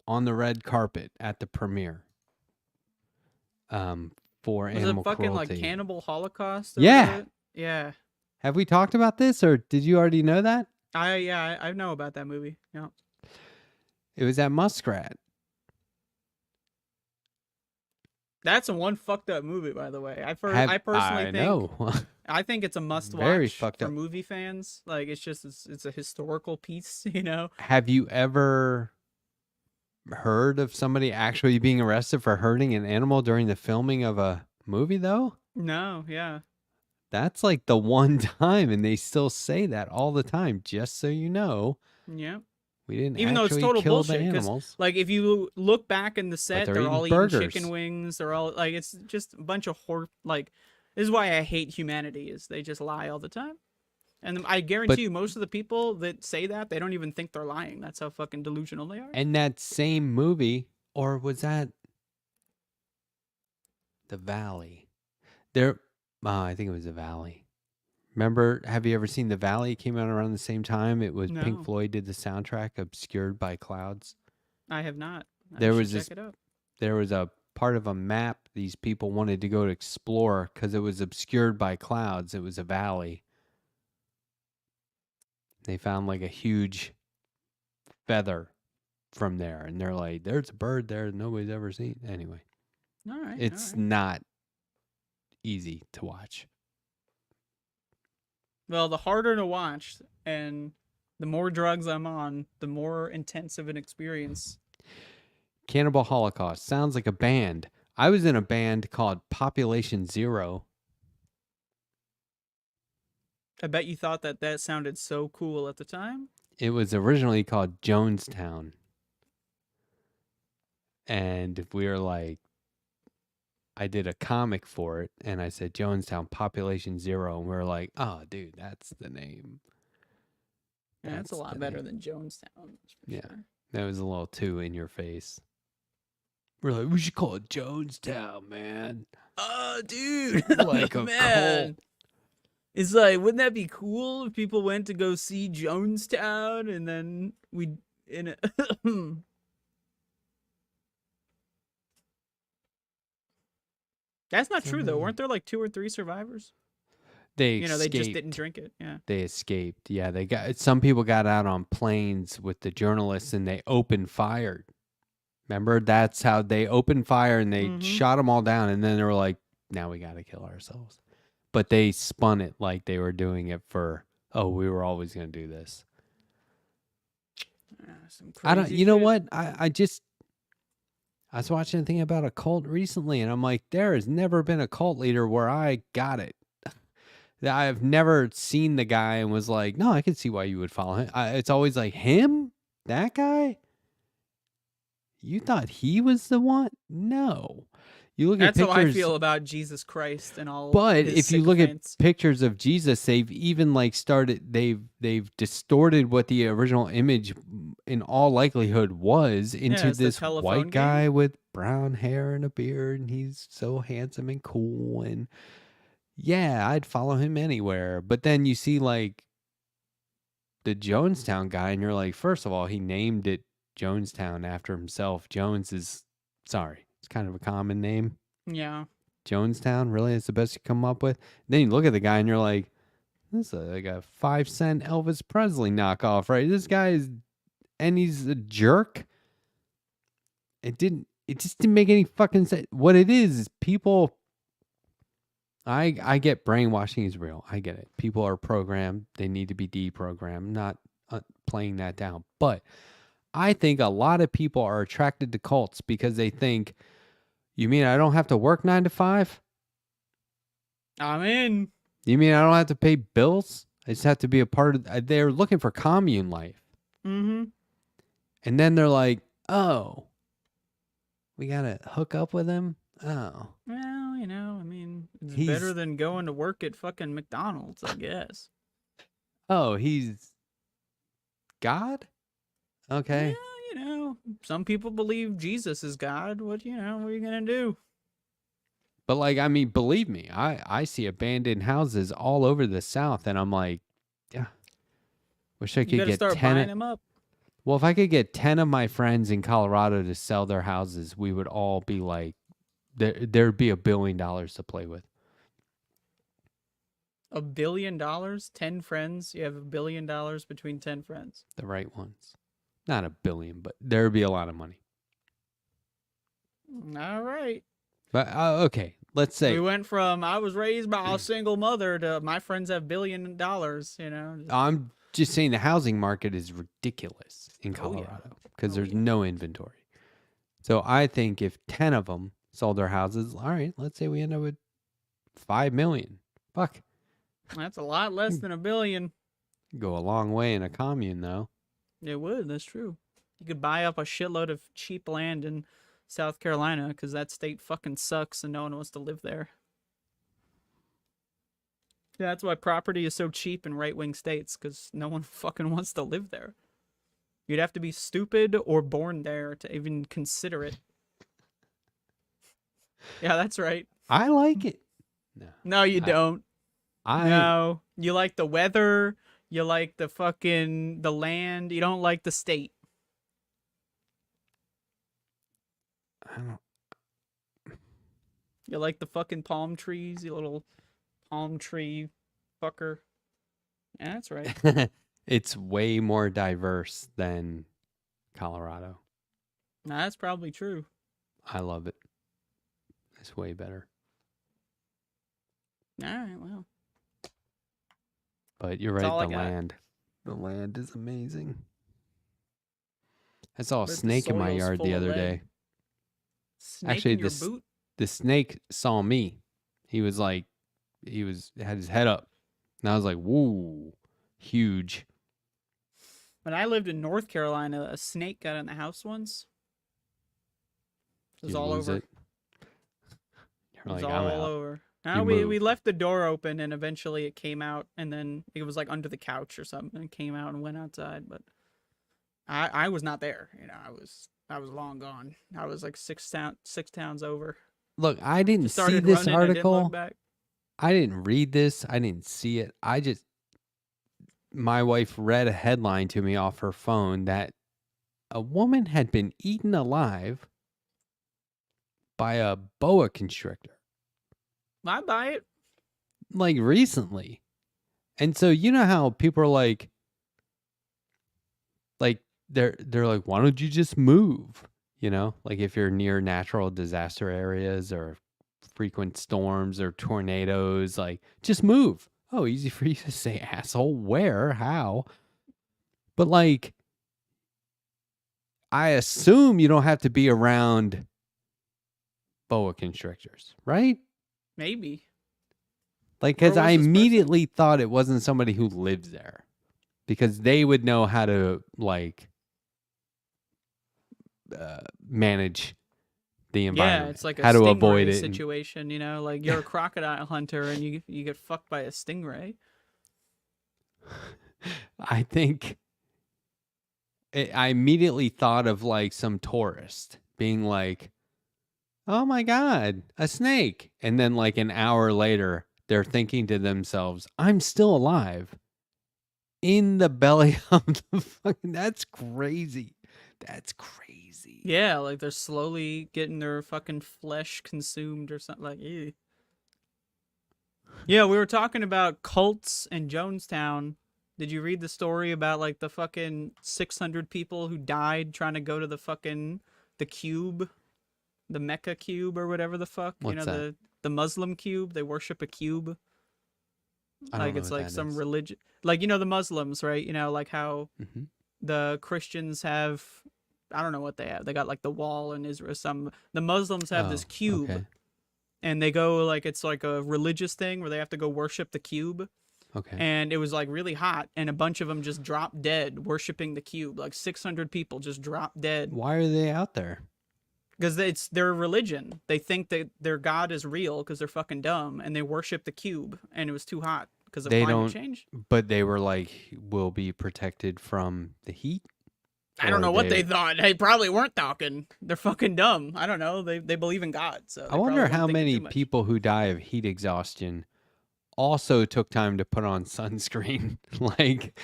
on the red carpet at the premiere. For Was animal it fucking cruelty. like Cannibal Holocaust? Yeah. Yeah. Have we talked about this, or did you already know that? I know about that movie. Yeah. It was at Muskrat. That's a one fucked up movie, by the way. I personally think know. I think it's a must Very watch fucked for up. movie fans. Like it's a historical piece, you know. Have you ever heard of somebody actually being arrested for hurting an animal during the filming of a movie, though? No, yeah. That's like the one time, and they still say that all the time, just so you know. Yeah. We didn't Even though it's actually total kill the bullshit, 'cause, animals. like, if you look back in the set, they're they're eating all eating burgers. chicken wings. They're all like, it's just a bunch of like, this is why I hate humanity, is they just lie all the time. And I guarantee you, most of the people that say that, they don't even think they're lying. That's how fucking delusional they are. And that same movie, or was that The Valley? I think it was The Valley. Remember, have you ever seen The Valley? It came out around the same time. It was No. Pink Floyd did the soundtrack, Obscured by Clouds. I have not. I There should was check it out. There was a part of a map these people wanted to go to explore because it was obscured by clouds. It was a valley. They found like a huge feather from there, and they're like, there's a bird there nobody's ever seen. Anyway, All right. it's all right. not easy to watch. Well, the harder to watch and the more drugs I'm on, the more intense of an experience. Cannibal Holocaust sounds like a band. I was in a band called Population Zero. I bet you thought that sounded so cool at the time. It was originally called Jonestown. And we were like, I did a comic for it, and I said Jonestown Population Zero, and we were like, oh, dude, that's the name. Yeah, that's a lot the better name. than Jonestown. For Yeah. Sure. That was a little too in your face. We're like, we should call it Jonestown, man. Oh, dude. Like a man. cult. It's like, wouldn't that be cool if people went to go see Jonestown and then we in a That's not true though. Weren't there like 2 or 3 survivors? They You know, escaped. they just didn't drink it. Yeah. They escaped. Yeah, they got some people got out on planes with the journalists and they opened fire. Remember, that's how they opened fire and they shot them all down, and then they were like, now we got to kill ourselves. But they spun it like they were doing it for, oh, we were always going to do this. Some I don't, crazy you know shit. what? I was watching a thing about a cult recently, and I'm like, there has never been a cult leader where I got it. I've never seen the guy and was like, no, I can see why you would follow him. It's always like, him? That guy? You thought he was the one? No. You look That's at how pictures. I feel about Jesus Christ and all. But his if you look at sycophants. pictures of Jesus, they've even like started. They've distorted what the original image, in all likelihood, was into it's the this telephone white game. guy with brown hair and a beard, and he's so handsome and cool. And yeah, I'd follow him anywhere. But then you see like the Jonestown guy, and you're like, first of all, he named it Jonestown after himself. Jones is, sorry, it's kind of a common name. Yeah. Jonestown, really? It's the best you come up with? Then you look at the guy and you're like, This is like a 5-cent Elvis Presley knockoff, right? This guy is, and he's a jerk. It just didn't make any fucking sense. What it is people, I get brainwashing is real. I get it. People are programmed. They need to be deprogrammed. Not playing that down. But I think a lot of people are attracted to cults because they think, you mean I don't have to work 9 to 5? I'm in. You mean I don't have to pay bills? I just have to be a part of. They're looking for commune life. Mm-hmm. And then they're like, oh, we got to hook up with him? Oh. Well, you know, I mean, it's He's- better than going to work at fucking McDonald's, I guess. Oh, he's God? Okay. Yeah, you know, some people believe Jesus is God. What are you gonna do? But like, I mean, believe me, I see abandoned houses all over the South, and I'm like, yeah, wish I You could better get start 10. buying them up. Well, if I could get 10 of my friends in Colorado to sell their houses, we would all be like, there'd be $1 billion to play with. $1 billion? 10 friends? You have $1 billion between 10 friends. The right ones. Not $1 billion, but there'd be a lot of money. All right. But okay, let's say We went from I was raised by a single mother to my friends have $1 billion, you know. I'm just saying the housing market is ridiculous in Oh, yeah. Colorado because there's no inventory. So I think if 10 of them sold their houses, all right, let's say we end up with 5 million. Fuck. That's a lot less than $1 billion. Go a long way in a commune, though. It would, that's true. You could buy up a shitload of cheap land in South Carolina because that state fucking sucks and no one wants to live there. Yeah, that's why property is so cheap in right-wing states, because no one fucking wants to live there. You'd have to be stupid or born there to even consider it. Yeah, that's right. I like it. No, you don't. I No, you like the weather. You like the land. You don't like the state. don't. You like the fucking palm trees, you little palm tree fucker. Yeah, that's right. It's way more diverse than Colorado. Nah, that's probably true. I love it. It's way better. All right, well. But you're That's right, all I the got. land. The land is amazing. I saw a Bet the snake in my soil's yard full the of other lead. day. Snake Actually, in your this- boot? The snake saw me. He was like, had his head up. And I was like, whoa, huge. When I lived in North Carolina, a snake got in the house once. It was You all lose over. it. It You're was like, I'm all out. over. You No, we moved. left the door open and eventually it came out and then it was like under the couch or something and came out and went outside. But I was not there. You know, I was long gone. I was like six towns over. Look, I didn't Just see started this running, I didn't look article. back. I didn't read this. I didn't see it. My wife read a headline to me off her phone that a woman had been eaten alive by a boa constrictor, I buy it. like recently. And so you know how people are like they're like, why don't you just move? You know, like if you're near natural disaster areas or frequent storms or tornadoes, like just move. Oh, easy for you to say, asshole. Where? How? But like, I assume you don't have to be around boa constrictors, right? Maybe. Like, because Where I was this person? immediately thought it wasn't somebody who lives there, because they would know how to like manage the environment. Yeah, it's like a how to stingray avoid it. situation, you know, like you're a crocodile hunter and you get fucked by a stingray. I think I immediately thought of like some tourist being like, oh my God, a snake. And then like an hour later, they're thinking to themselves, I'm still alive in the belly of the fucking, that's crazy. That's crazy. Yeah, like they're slowly getting their fucking flesh consumed or something like, ew. Yeah, we were talking about cults in Jonestown. Did you read the story about like the fucking 600 people who died trying to go to the cube, the Mecca cube or whatever the fuck? You What's know, that? the Muslim cube. They worship a cube. I don't Like know it's what like that some is. religion, like you know the Muslims, right? You know, like how Hmm. the Christians have, I don't know what they have. They got like the wall in Israel. The Muslims have this Oh, cube, okay. and they go like it's like a religious thing where they have to go worship the cube. Okay. And it was like really hot, and a bunch of them just dropped dead worshiping the cube. Like 600 people just dropped dead Why are they out there? because it's their religion. They think that their god is real because they're fucking dumb, and they worship the cube. And it was too hot because of They climate don't, change. but they were like, will be protected from the heat. I don't Or know what they thought. They probably weren't talking. They're fucking dumb. I don't know. They believe in God, so I they wonder probably how weren't thinking many too much. people who die of heat exhaustion also took time to put on sunscreen. Like,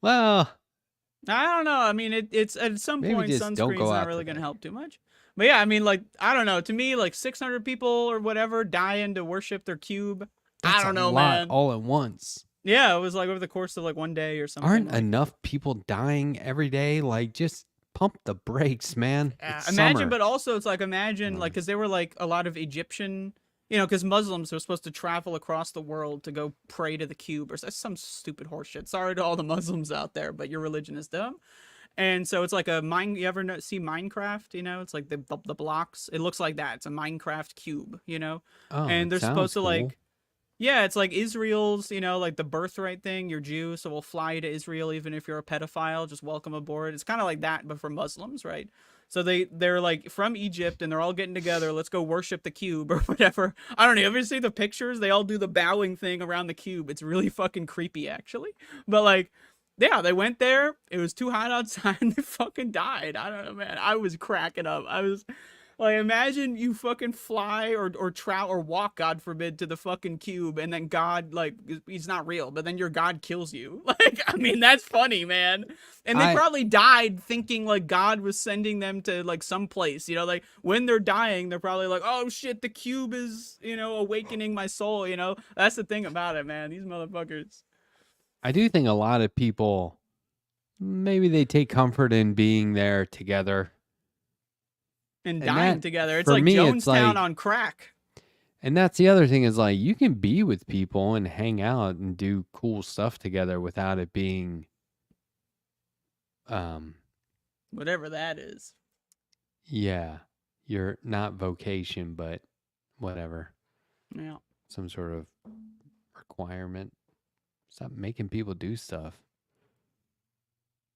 well, I don't know. I mean, it's at some maybe point just don't sunscreen's go not out really going to today. help too much. But yeah, I mean, like I don't know. To me, like 600 people or whatever dying to worship their cube. That's I don't a know, lot man. all at once. Yeah, it was like over the course of like one day or something. Aren't like, enough people dying every day? Like, just pump the brakes, man. It's imagine, summer. but also it's like imagine like because there were like a lot of Egyptian, you know, because Muslims are supposed to travel across the world to go pray to the cube or some stupid horseshit. Sorry to all the Muslims out there, but your religion is dumb. And so it's like a mine. You ever see Minecraft? You know, it's like the blocks. It looks like that. It's a Minecraft cube. You know, Oh, and it they're supposed sounds to cool. like. Yeah, it's like Israel's, you know, like the birthright thing. You're Jew, so we'll fly you to Israel even if you're a pedophile. Just welcome aboard. It's kind of like that, but for Muslims, right? So they're like from Egypt and they're all getting together. Let's go worship the cube or whatever. I don't know. Ever see the pictures? They all do the bowing thing around the cube. It's really fucking creepy, actually. But like, yeah, they went there. It was too hot outside and they fucking died. I don't know, man. I was cracking up. I was. Like, imagine you fucking fly or trout or walk, God forbid, to the fucking cube, and then God, like, he's not real, but then your God kills you. Like, I mean, that's funny, man. And they probably died thinking, like, God was sending them to, like, some place, you know? Like, when they're dying, they're probably like, oh, shit, the cube is, you know, awakening my soul, you know? That's the thing about it, man. These motherfuckers. I do think a lot of people, maybe they take comfort in being there together. And dying that, together. It's for like me, Jonestown it's like, on crack. And that's the other thing is like you can be with people and hang out and do cool stuff together without it being Whatever that is. yeah, you're not vocation, but whatever. Yeah. Some sort of requirement. Stop making people do stuff.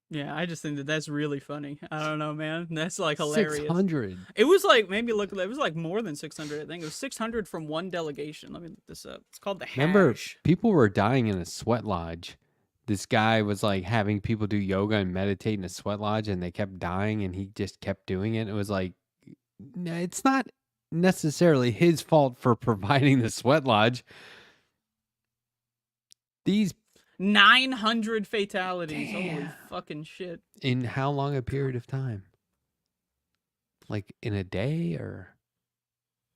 Yeah, I just think that that's really funny. I don't know, man. That's like hilarious. 600. It was like maybe look. It was like more than 600. I think it was 600 from one delegation. Let me look this up. It's called the Hash. Remember, people were dying in a sweat lodge. This guy was like having people do yoga and meditate in a sweat lodge, and they kept dying, and he just kept doing it. It was like, it's not necessarily his fault for providing the sweat lodge. These 900 fatalities. Damn. Holy fucking shit. In how long a period of time? Like in a day or?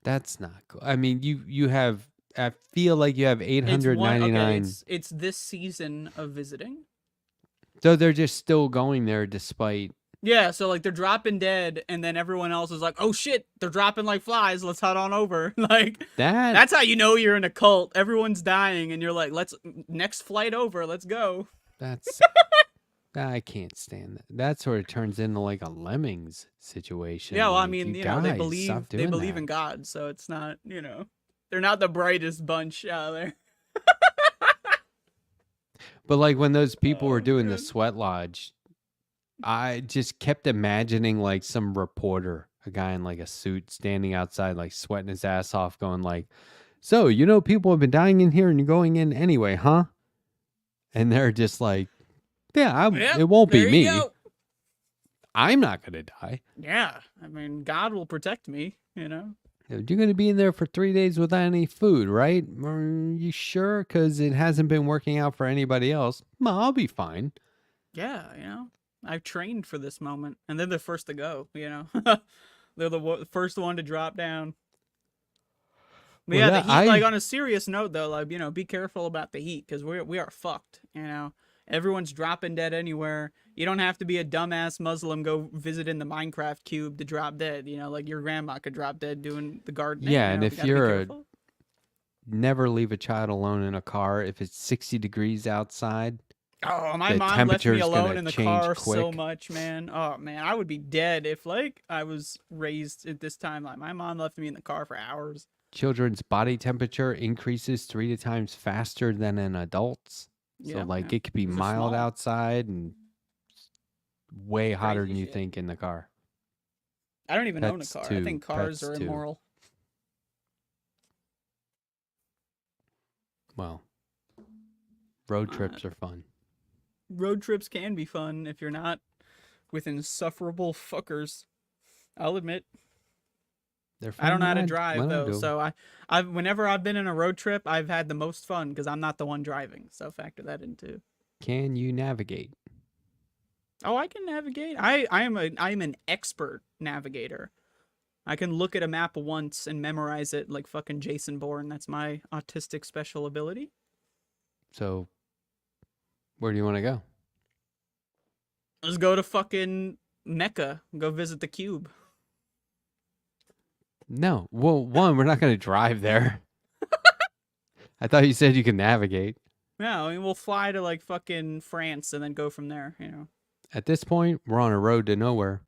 That's not cool. I mean, you have, I feel like you have 899. It's this season of visiting. So they're just still going there despite. Yeah, so like they're dropping dead, and then everyone else is like, "Oh shit, they're dropping like flies. Let's head on over." Like that's how you know you're in a cult. Everyone's dying, and you're like, "Let's next flight over. Let's go." That's I can't stand that. That sort of turns into like a Lemmings situation. Yeah, well, like, I mean, you guys, know, they believe that. in God, so it's not, you know, they're not the brightest bunch out there. But like when those people were doing the sweat lodge, I just kept imagining like some reporter, a guy in like a suit standing outside, like sweating his ass off, going like, "So, you know, people have been dying in here and you're going in anyway, huh?" And they're just like, "Yeah, it won't be me. I'm not going to die." Yeah, I mean, God will protect me, you know. You're going to be in there for 3 days without any food, right? Are you sure? Because it hasn't been working out for anybody else. Well, I'll be fine. Yeah, you know, I've trained for this moment, and they're the first to go, you know. They're the first one to drop down. But Well, yeah, yeah, the heat. Like on a serious note, though, like be careful about the heat because we are fucked. Everyone's dropping dead anywhere. You don't have to be a dumbass Muslim go visit in the Minecraft cube to drop dead. Like your grandma could drop dead doing the gardening. Yeah, and we if gotta be you're careful. never leave a child alone in a car if it's 60 degrees outside. Oh, my the mom left me temperature's alone gonna in the change car so quick. much, man. Oh man, I would be dead if like I was raised at this time. Like my mom left me in the car for hours. Children's body temperature increases 3 times faster than an adult's. So, Yeah, like, yeah. it could be 'Cause they're mild small. outside and way hotter Crazy than you shit. think in the car. I don't even own a Pets car. I too, think cars pets are too. immoral. Well, road trips are fun. Road trips can be fun if you're not with insufferable fuckers. I'll admit. They're fun I don't know how to when drive when I though, do 'em. so whenever I've been in a road trip, I've had the most fun because I'm not the one driving. So factor that in too. Can you navigate? Oh, I can navigate. I'm an expert navigator. I can look at a map once and memorize it like fucking Jason Bourne. That's my autistic special ability. So, where do you want to go? Let's go to fucking Mecca. Go visit the cube. No. Well, one, we're not going to drive there. I thought you said you can navigate. Yeah, I mean, we'll fly to like fucking France and then go from there, At this point, we're on a road to nowhere.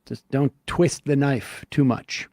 Just don't twist the knife too much.